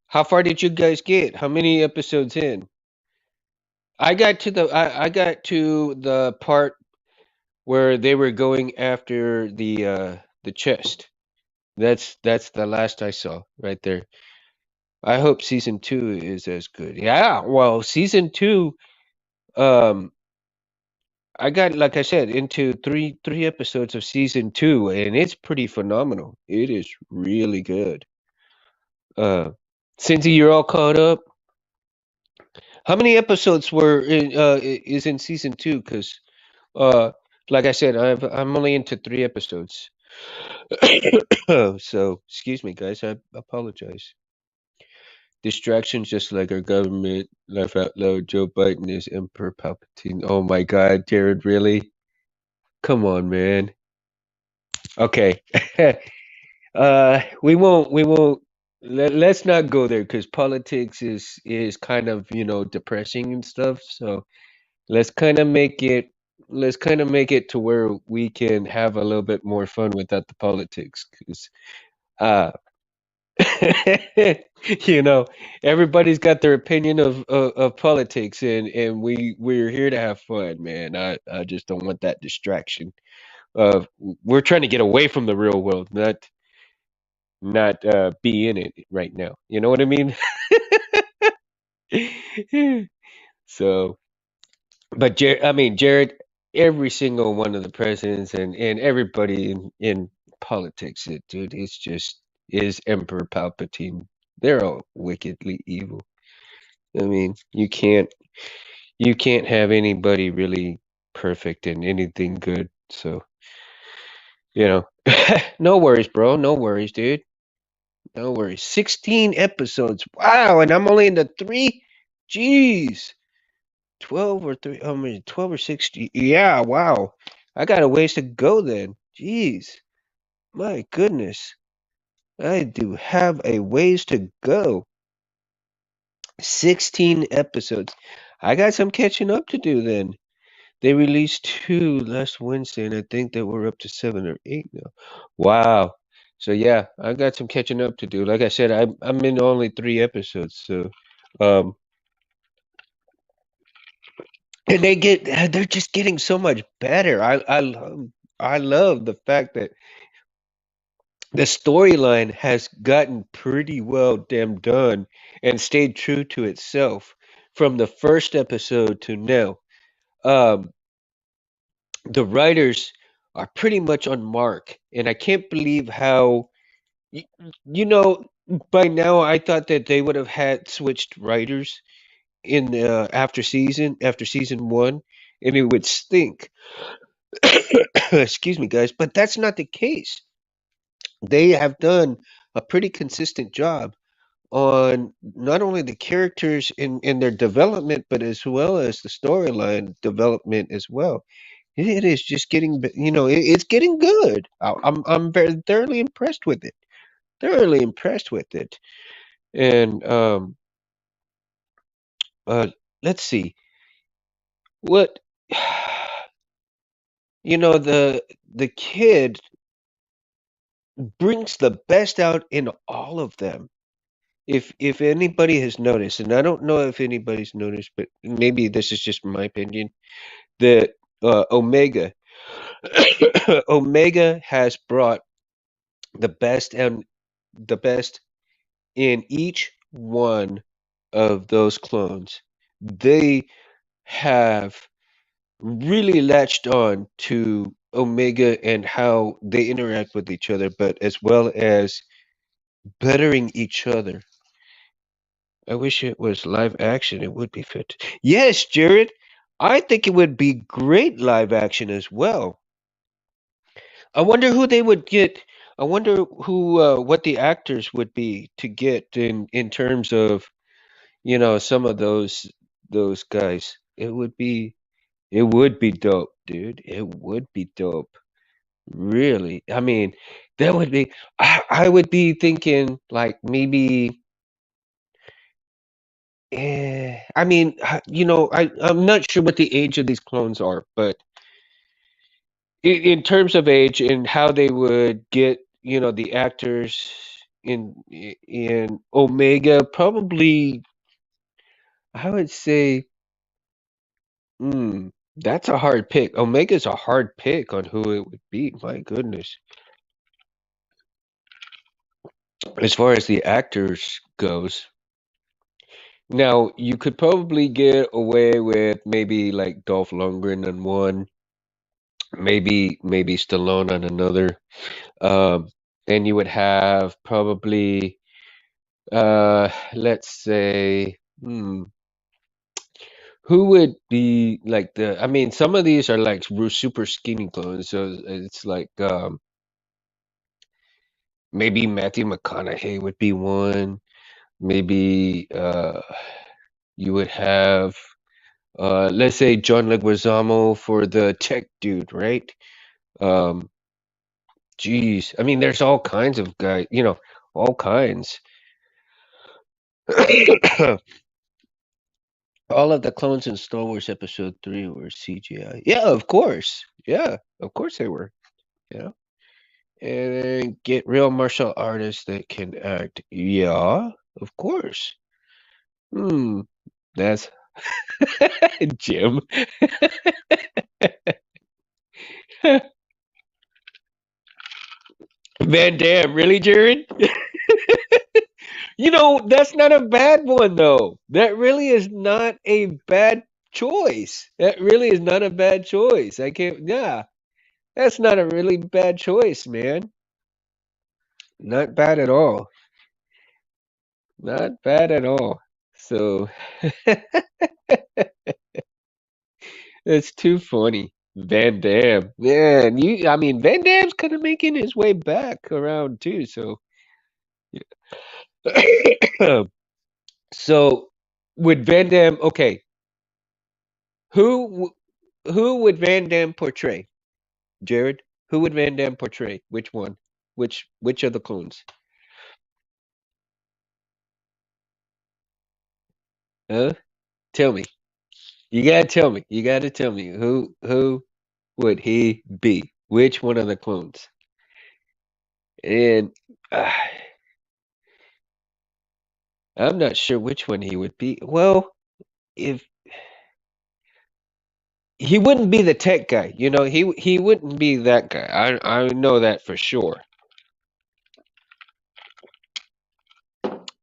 How far did you guys get? How many episodes in? I got to the part where they were going after the chest. That's the last I saw right there. I hope season 2 is as good. Yeah, well, season 2, um, I got, like I said, into three episodes of season 2, and it's pretty phenomenal. It is really good. Uh, Cindy, you're all caught up. How many episodes is in season 2? Because uh, like I said, I'm only into 3 episodes. So excuse me, guys. I apologize. Distractions, just like our government. Laugh out loud. Joe Biden is Emperor Palpatine. Oh my God, Jared, really? Come on, man. Okay. We won't. Let's not go there because politics is kind of, depressing and stuff. So let's kind of make it let's kind of make it to where we can have a little bit more fun without the politics. Because uh, you know, everybody's got their opinion of politics, and we're here to have fun, man. I just don't want that distraction. We're trying to get away from the real world, not be in it right now. You know what I mean? So, but I mean, Jared, every single one of the presidents and everybody in politics, dude, it's just is Emperor Palpatine. They're all wickedly evil. I mean, you can't have anybody really perfect and anything good. So, you know, no worries, bro. No worries, dude. No worries. 16 episodes. Wow, and I'm only in the three. Jeez. 12 or 3, I mean 12 or 60. Yeah, wow. I got a ways to go then. Jeez. My goodness. I do have a ways to go. 16 episodes. I got some catching up to do then. They released 2 last Wednesday, and I think that we're up to 7 or 8 now. Wow. So yeah, I got some catching up to do. Like I said, I'm in only 3 episodes, so um and they're just getting so much better. I love the fact that the storyline has gotten pretty well damn done and stayed true to itself from the first episode to now. Um, the writers are pretty much on mark, and I can't believe how y- you know by now I thought that they would have had switched writers in after season 1, and it would stink. Excuse me, guys, but that's not the case. They have done a pretty consistent job on not only the characters in their development, but as well as the storyline development as well. It is just getting, it's getting good. I'm very thoroughly impressed with it. Thoroughly impressed with it. And uh, let's see what the kid brings the best out in all of them. If anybody has noticed, and I don't know if anybody's noticed, but maybe this is just my opinion, that Omega Omega has brought the best and the best in each one of those clones. They have really latched on to Omega and how they interact with each other, but as well as bettering each other. I wish it was live action. It would be fit. Yes, Jared. I think it would be great live action as well. I wonder who they would get. I wonder who what the actors would be to get in terms of, some of those guys. It would be dope. dude. It would be dope. Really. I mean, that would be I would be thinking like maybe I mean, I'm not sure what the age of these clones are, but in terms of age and how they would get, the actors in Omega, probably I would say, that's a hard pick. Omega's a hard pick on who it would be. My goodness. As far as the actors goes, now you could probably get away with maybe like Dolph Lundgren on one, maybe Stallone on another. Um, then you would have probably let's say, who would be like I mean, some of these are like super skinny clones, so it's like maybe Matthew McConaughey would be one. Maybe you would have let's say John Leguizamo for the tech dude, right? Um, geez, I mean, there's all kinds of guys, all kinds. All of the clones in Star Wars Episode 3 were CGI. Yeah, of course. Yeah, of course they were. Yeah. And then get real martial artists that can act. Yeah, of course. Hmm. That's Jim. Van Damme, really, Jared? That's not a bad one, though. That really is not a bad choice. That really is not a bad choice. I can't, yeah, that's not a really bad choice, man. Not bad at all. Not bad at all. So that's too funny. Van Damme. Man, I mean, Van Damme's kind of making his way back around too. So, yeah. So would Van Damme, okay, who who would Van Damme portray? Jared, who would Van Damme portray? Which one? Which of the clones? Huh? Tell me. You gotta tell me. You gotta tell me who would he be? Which one of the clones? And uh, I'm not sure which one he would be. Well, if he wouldn't be the tech guy, he wouldn't be that guy. I know that for sure.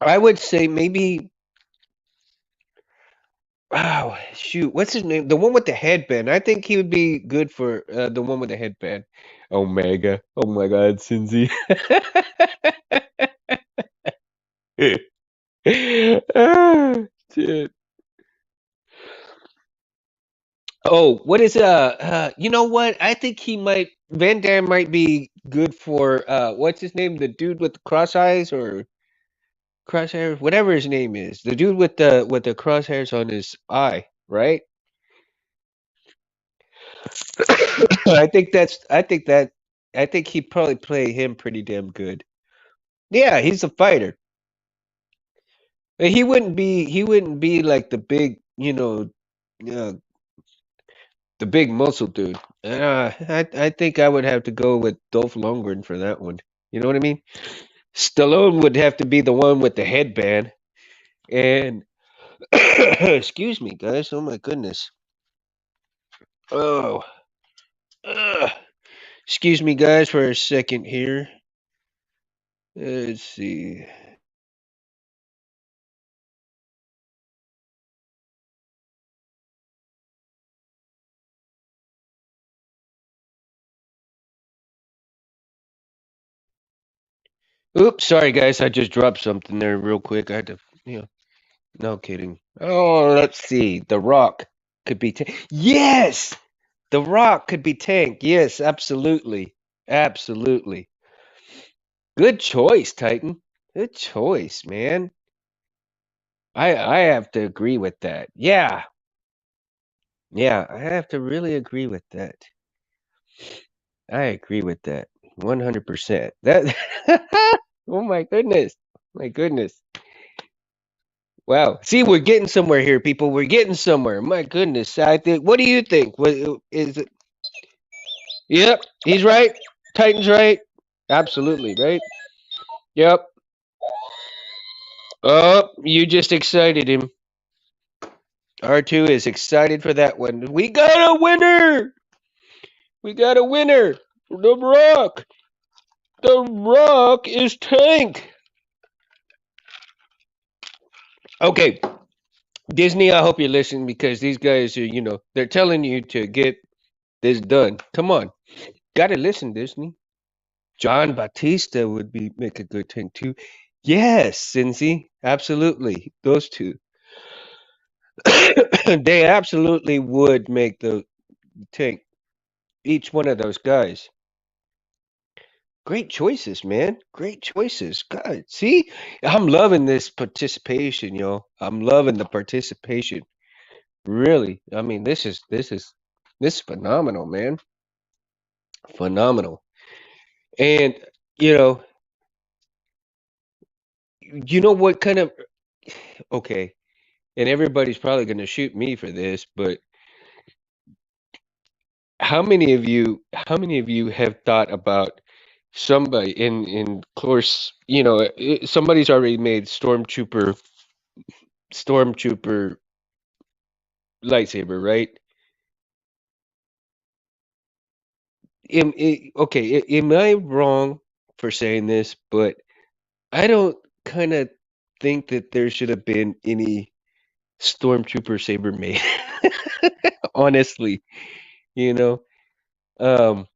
I would say maybe. Oh shoot, what's his name? The one with the headband. I think he would be good for the one with the headband. Omega. Oh my God, Cincy. Ah, shit. Oh, what is you know what? I think he might Van Damme might be good for what's his name? The dude with the cross eyes or crosshairs, whatever his name is. The dude with the crosshairs on his eye, right? I think he'd probably play him pretty damn good. Yeah, he's a fighter. But he wouldn't be like the big, uh, the big muscle dude. I think I would have to go with Dolph Lundgren for that one. You know what I mean? Stallone would have to be the one with the headband. And excuse me, guys. Oh my goodness. Oh, ugh. Excuse me, guys, for a second here. Let's see. Oops, sorry, guys. I just dropped something there real quick. I had to, no kidding. Oh, let's see. The Rock could be Yes! The Rock could be Tank. Yes, absolutely. Absolutely. Good choice, Titan. Good choice, man. I have to agree with that. Yeah. Yeah, I have to really agree with that. I agree with that 100%. That oh my goodness. My goodness. Wow. See, we're getting somewhere here, people. We're getting somewhere. My goodness. I think what do you think? What is it? Yep, he's right. Titan's right. Absolutely, right? Yep. Oh, you just excited him. R2 is excited for that one. We got a winner! We got a winner! The Rock! The Rock is Tank! Okay, Disney, I hope you're listening because these guys are, they're telling you to get this done. Come on. Gotta listen, Disney. John Batista would be make a good tank too. Yes, Cincy. Absolutely. Those two. They absolutely would make the tank. Each one of those guys. Great choices, man. Great choices. God, see? I'm loving this participation, yo. I'm loving the participation. Really. I mean, this is phenomenal, man. Phenomenal. And you know, you know what kind of okay, and everybody's probably going to shoot me for this, but how many of you have thought about somebody in course, somebody's already made stormtrooper lightsaber, right? Okay, am I wrong for saying this? But I don't kind of think that there should have been any stormtrooper saber made. Honestly, you know, um,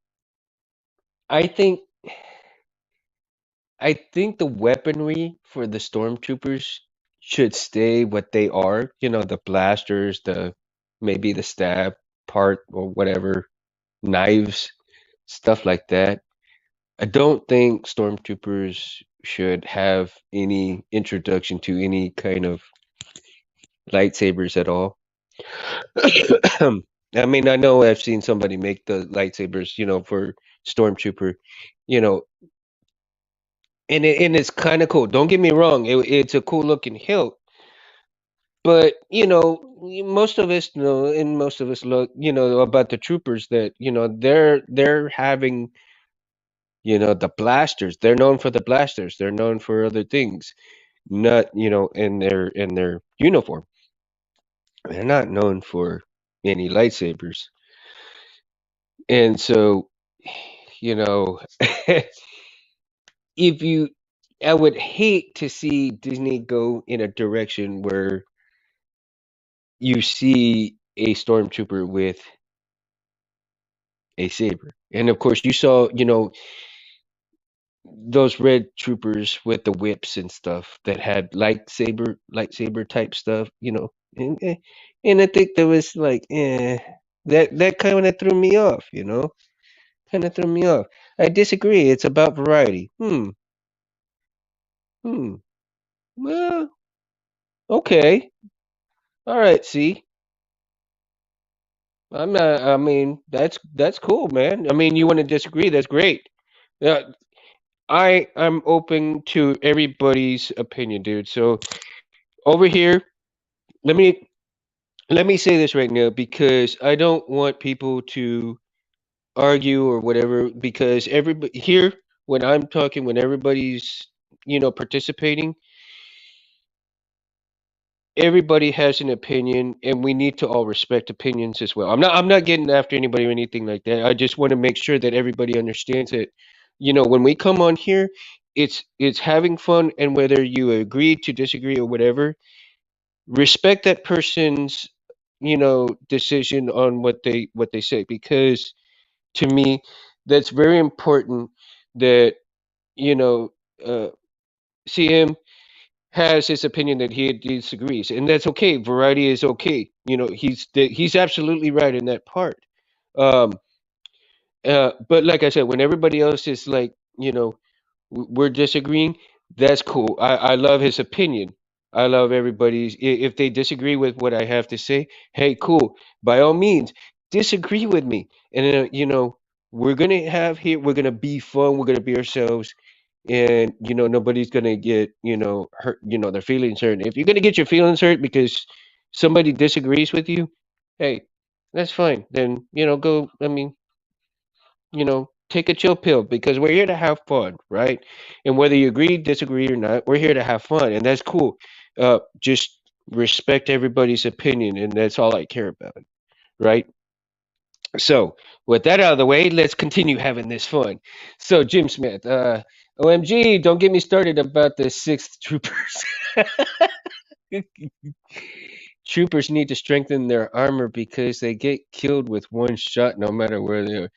I think I think the weaponry for the stormtroopers should stay what they are. The blasters, the maybe the stab part or whatever, knives, stuff like that. I don't think stormtroopers should have any introduction to any kind of lightsabers at all. I mean, I know I've seen somebody make the lightsabers, for stormtrooper, you know, and it's kind of cool. Don't get me wrong; it's a cool looking hilt, but most of us know, and most of us look, about the troopers that they're having, the blasters. They're known for the blasters. They're known for other things, not in their uniform. They're not known for any lightsabers, and so you know, if you, I would hate to see Disney go in a direction where you see a stormtrooper with a saber. And of course, you saw, those red troopers with the whips and stuff that had lightsaber type stuff, and I think there was like, that kind of threw me off, kind of threw me off. I disagree. It's about variety. Hmm. Well, okay. All right. See, I'm not. I mean, that's cool, man. I mean, you want to disagree? That's great. Yeah, I'm open to everybody's opinion, dude. So over here, let me let me say this right now because I don't want people to argue or whatever because everybody here when I'm talking when everybody's participating, everybody has an opinion and we need to all respect opinions as well. I'm not getting after anybody or anything like that. I just want to make sure that everybody understands that when we come on here, it's having fun and whether you agree to disagree or whatever, respect that person's decision on what they say because to me that's very important that you know uh CM has his opinion that he disagrees, and that's okay. Variety is okay. He's absolutely right in that part. Um, but like I said, when everybody else is like, we're disagreeing, that's cool. I love his opinion. I love everybody's. If they disagree with what I have to say, hey, cool. By all means, disagree with me. And we're gonna have here. We're gonna be fun. We're gonna be ourselves, and nobody's gonna get hurt. Their feelings hurt. If you're gonna get your feelings hurt because somebody disagrees with you, hey, that's fine. Then go. I mean, take a chill pill because we're here to have fun, right? And whether you agree, disagree, or not, we're here to have fun, and that's cool. Just respect everybody's opinion, and that's all I care about, right? So, with that out of the way, let's continue having this fun. So, Jim Smith, OMG, don't get me started about the sixth troopers. Troopers need to strengthen their armor because they get killed with one shot no matter where they are.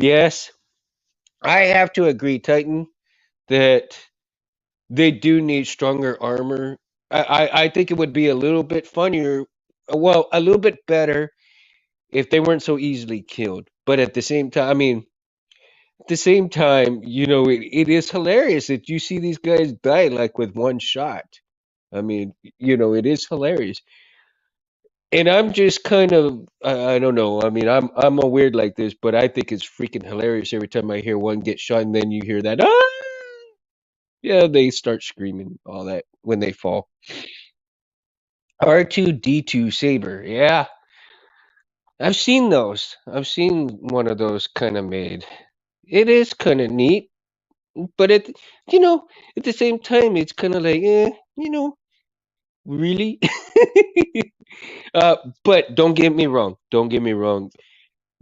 Yes, I have to agree, Titan, that they do need stronger armor. I think it would be a little bit funnier, well, a little bit better if they weren't so easily killed. But at the same time, I mean, at the same time, it is hilarious that you see these guys die like with one shot. I mean, it is hilarious. And I'm just kind of, I don't know. I mean, I'm a weird like this, but I think it's freaking hilarious every time I hear one get shot and then you hear that, ah! Yeah, they start screaming all that when they fall. R2D2 Saber. Yeah, I've seen those. I've seen one of those kind of made. It is kind of neat, but you know, at the same time, it's kind of like, really? uh, but don't get me wrong. Don't get me wrong.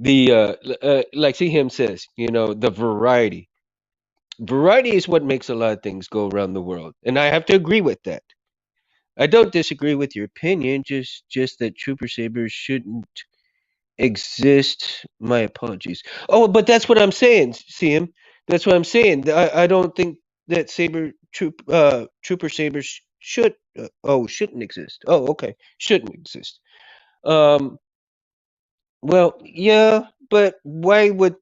The like see him says, the variety. Variety is what makes a lot of things go around the world, and I have to agree with that. I don't disagree with your opinion, just that Trooper Sabers shouldn't exist. My apologies. Oh, but that's what I'm saying, see him. That's what I'm saying. I don't think that Trooper Sabers shouldn't exist. Oh, okay. Shouldn't exist. Um well, yeah, but why would,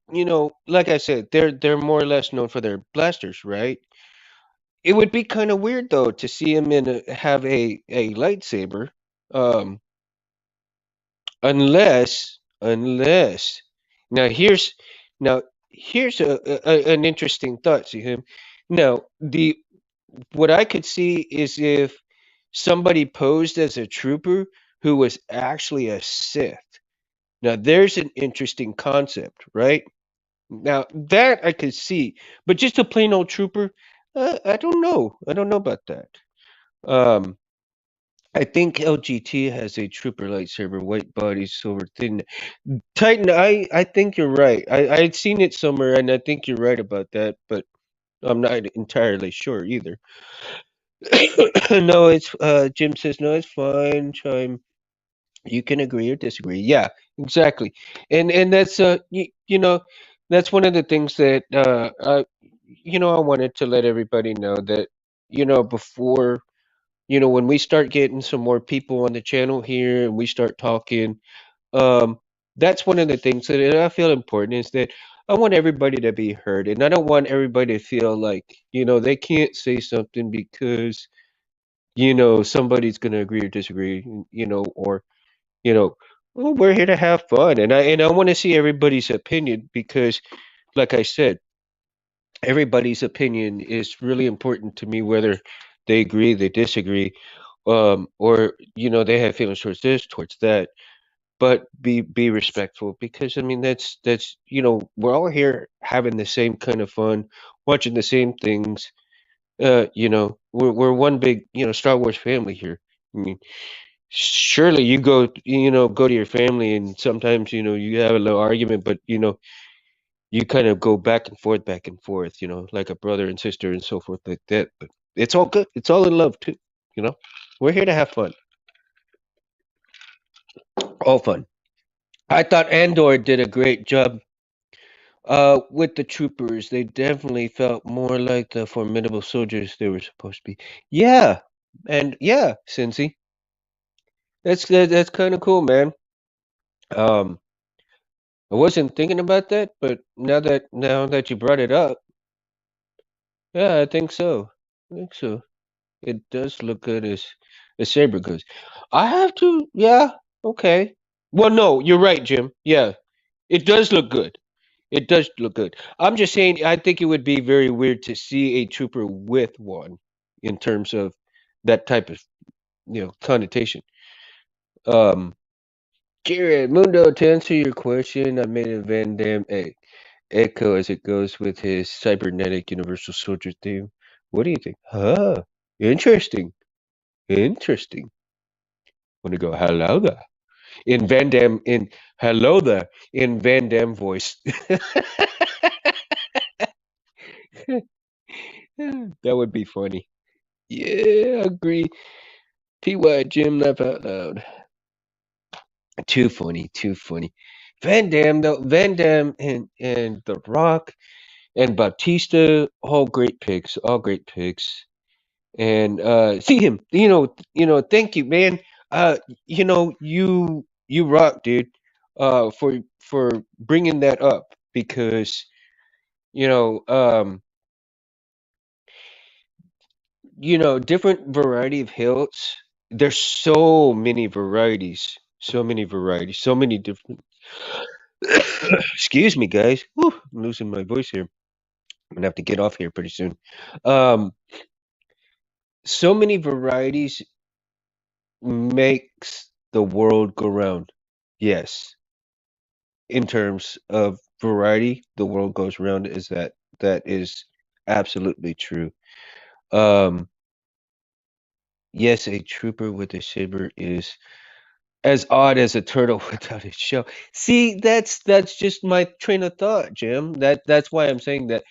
like I said, they're more or less known for their blasters, right? It would be kind of weird though to see him have a lightsaber. Um unless now here's an interesting thought, see him. Now, the what I could see is if somebody posed as a trooper who was actually a Sith. Now there's an interesting concept, right? Now that I could see, but just a plain old trooper, I don't know. I don't know about that. Um, I think LGT has a trooper lightsaber, white body, silver thin. Titan, I think you're right. I'd seen it somewhere, and I think you're right about that, but I'm not entirely sure either. No, it's Jim says no, it's fine. Chime, you can agree or disagree. Yeah, exactly. And that's that's one of the things that I wanted to let everybody know that before when we start getting some more people on the channel here and we start talking, um, that's one of the things that I feel important is that I want everybody to be heard, and I don't want everybody to feel like they can't say something because somebody's going to agree or disagree, or you know, well, we're here to have fun, and I want to see everybody's opinion because, like I said, everybody's opinion is really important to me, whether they agree, they disagree, or they have feelings towards this, towards that. But be respectful because I mean that's we're all here having the same kind of fun, watching the same things. We're one big Star Wars family here. I mean, surely you go to your family and sometimes you have a little argument, but you kind of go back and forth, like a brother and sister and so forth like that. But it's all good. It's all in love too. You know, we're here to have fun, all fun. I thought Andor did a great job with the troopers. They definitely felt more like the formidable soldiers they were supposed to be. Yeah, and yeah, Cincy, that's kind of cool, man. Um, I wasn't thinking about that, but now that you brought it up, yeah, I think so. I think so. It does look good as Saber goes. I have to, yeah, okay. Well, no, you're right, Jim. Yeah, it does look good. It does look good. I'm just saying, I think it would be very weird to see a trooper with one in terms of that type of, connotation. Um, Jared Mundo, to answer your question, I made a Van Damme echo as it goes with his cybernetic universal soldier theme. What do you think? Huh? Interesting. Interesting. Want to go hello there in Van Damme in hello there in Van Damme voice. That would be funny. Yeah, agree. TY Jim laugh out loud. Too funny, too funny. Van Damme though, Van Damme and The Rock and Bautista, all great picks, all great picks. And see him, thank you, man. You rock, dude. For bringing that up because you know, um, different variety of hilts. There's so many varieties, so many varieties, so many different. Excuse me, guys. Whew, I'm losing my voice here. I'm gonna have to get off here pretty soon. Um, so many varieties makes the world go round. Yes, in terms of variety, the world goes round. That is absolutely true. Um, yes, a trooper with a saber is as odd as a turtle without a shell. See, that's just my train of thought, Jim. That's why I'm saying that.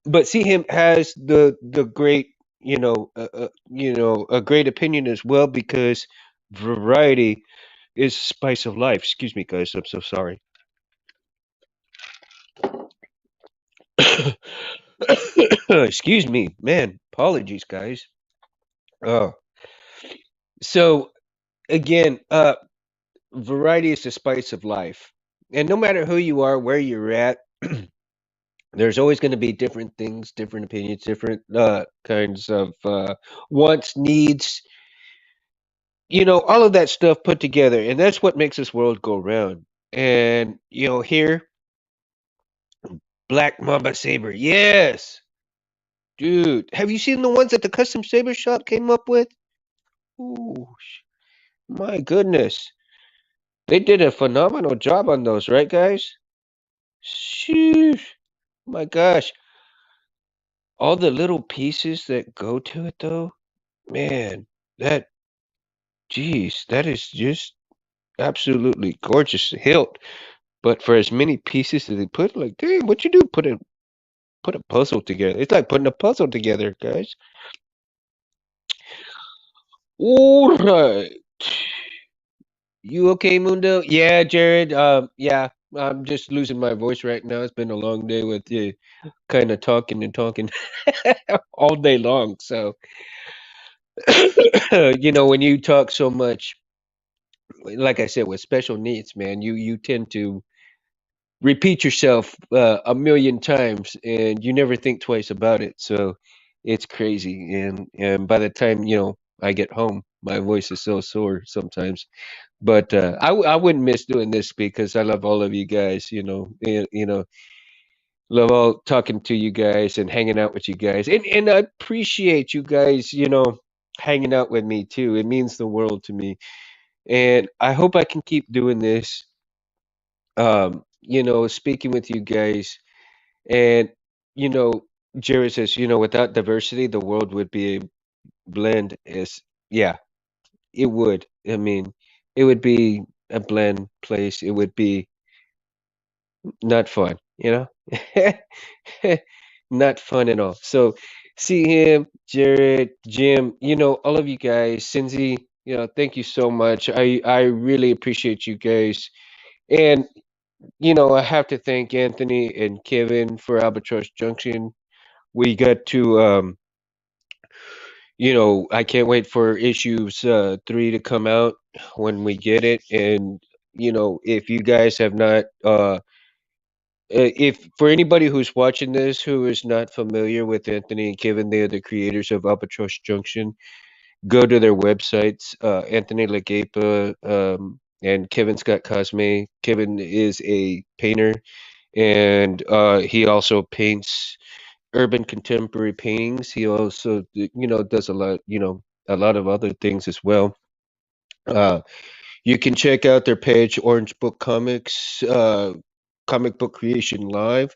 But see, him has the great, a great opinion as well because variety is spice of life. Excuse me, guys. I'm so sorry. Excuse me, man. Apologies, guys. Oh, so again, variety is the spice of life, and no matter who you are, where you're at, there's always going to be different things, different opinions, different kinds of wants, needs, all of that stuff put together, and that's what makes this world go round. And here, Black Mamba Saber, yes, dude. Have you seen the ones that the custom saber shop came up with? Ooh, my goodness. They did a phenomenal job on those, right, guys? Sheesh. My gosh. All the little pieces that go to it, though, man, geez, that is just absolutely gorgeous hilt. But for as many pieces as they put, like, dang, what you do? Put a puzzle together. It's like putting a puzzle together, guys. All right. You okay, Mundo? Yeah, Jared. Yeah, I'm just losing my voice right now. It's been a long day with you, kind of talking and talking all day long. So, when you talk so much, like I said, with special needs, man, you tend to repeat yourself a million times, and you never think twice about it. So, it's crazy. And by the time I get home, my voice is so sore sometimes. But I wouldn't miss doing this because I love all of you guys. Love all talking to you guys and hanging out with you guys, and I appreciate you guys. Hanging out with me too. It means the world to me, and I hope I can keep doing this. Speaking with you guys, and you know, Jerry says, without diversity, the world would be a blend. Is Yeah, it would. I mean, it would be a bland place. It would be not fun. Not fun at all. So, see him, Jared, Jim, all of you guys, Cindy, thank you so much. I really appreciate you guys. And, I have to thank Anthony and Kevin for Albatross Junction. We got to, I can't wait for issues 3 to come out when we get it. And, if you guys have not if for anybody who's watching this who is not familiar with Anthony and Kevin, they are the creators of Albatross Junction. Go to their websites, Anthony Legepa, and Kevin Scott Cosme. Kevin is a painter, and he also paints urban contemporary paintings. He also, does a lot, a lot of other things as well. Uh, you can check out their page, Orange Book Comics, Comic Book Creation Live.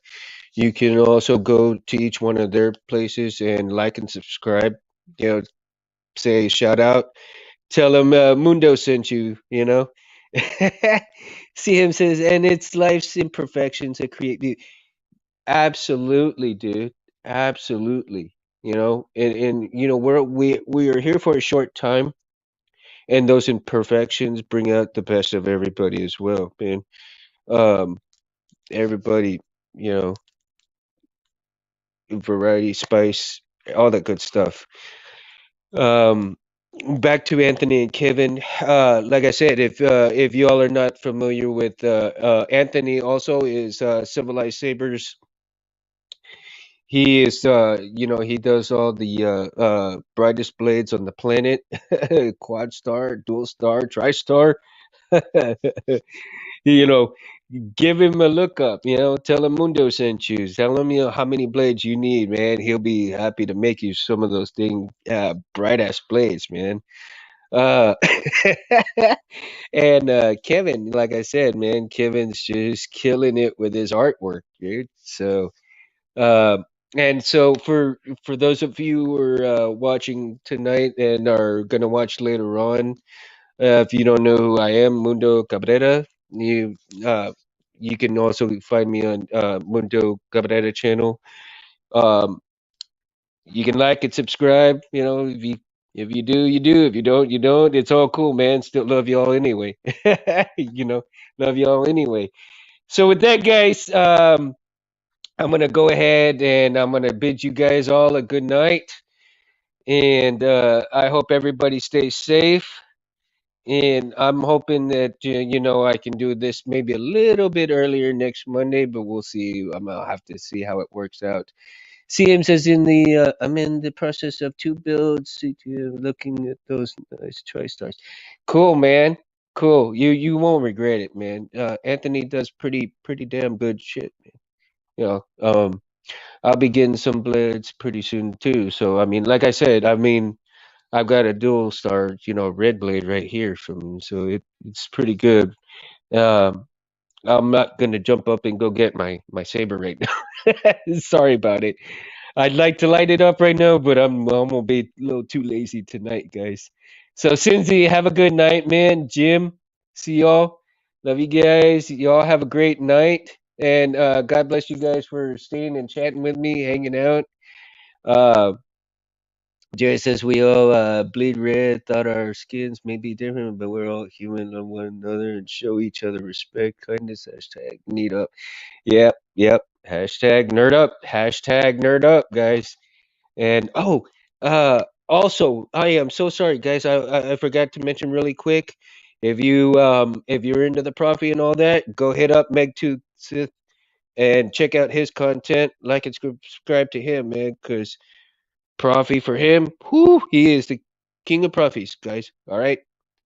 You can also go to each one of their places and like and subscribe. You know, say shout out, tell them Mundo sent you. See him says, and it's life's imperfections that create beauty. Absolutely, dude. Absolutely. And we are here for a short time, and those imperfections bring out the best of everybody as well, man. Um, everybody, you know, variety, spice, all that good stuff. Um, back to Anthony and Kevin. Like I said, if y'all are not familiar with Anthony, also is Civilized Sabers. He is, he does all the brightest blades on the planet, quad star, dual star, tri-star. you know, give him a look up. Tell him Mundo sent you. Tell him how many blades you need, man. He'll be happy to make you some of those bright ass blades, man. Uh, and Kevin, like I said, man, Kevin's just killing it with his artwork, dude. So. Um, and so for those of you who are watching tonight and are gonna watch later on, if you don't know who I am, Mundo Cabrera, you can also find me on Mundo Cabrera channel. Um, you can like and subscribe. If you do, you do. If you don't, you don't. It's all cool, man. Still love y'all anyway. Love y'all anyway. So with that, guys, I'm gonna go ahead and I'm gonna bid you guys all a good night. And I hope everybody stays safe. And I'm hoping that I can do this maybe a little bit earlier next Monday, but we'll see. I'm gonna have to see how it works out. CM says I'm in the process of two builds, looking at those nice choice stars. Cool, man. Cool. You won't regret it, man. Anthony does pretty damn good shit, man. You know, I'll be getting some blades pretty soon too. So I mean, like I said, I've got a dual star, red blade right here from, so it's pretty good. Um, I'm not gonna jump up and go get my saber right now. Sorry about it. I'd like to light it up right now, but I'm gonna be a little too lazy tonight, guys. So Cindy, have a good night, man. Jim, see y'all. Love you guys. Y'all have a great night, and God bless you guys for staying and chatting with me, hanging out. Uh, Jerry says we all bleed red, thought our skins may be different, but we're all human on one another and show each other respect, kindness. Hashtag need up. Yep. Hashtag nerd up. Hashtag nerd up, guys. And also, I am so sorry, guys. I forgot to mention really quick. If you're into the Profi and all that, go hit up Meg2 Sith and check out his content. Like and subscribe to him, man, because Profi for him, whoo, he is the king of Profis, guys. All right,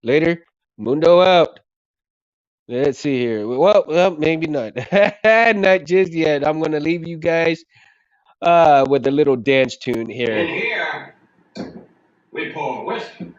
later, Mundo out. Let's see here. Well, maybe not. Not just yet. I'm gonna leave you guys with a little dance tune here. In here, we pour whiskey.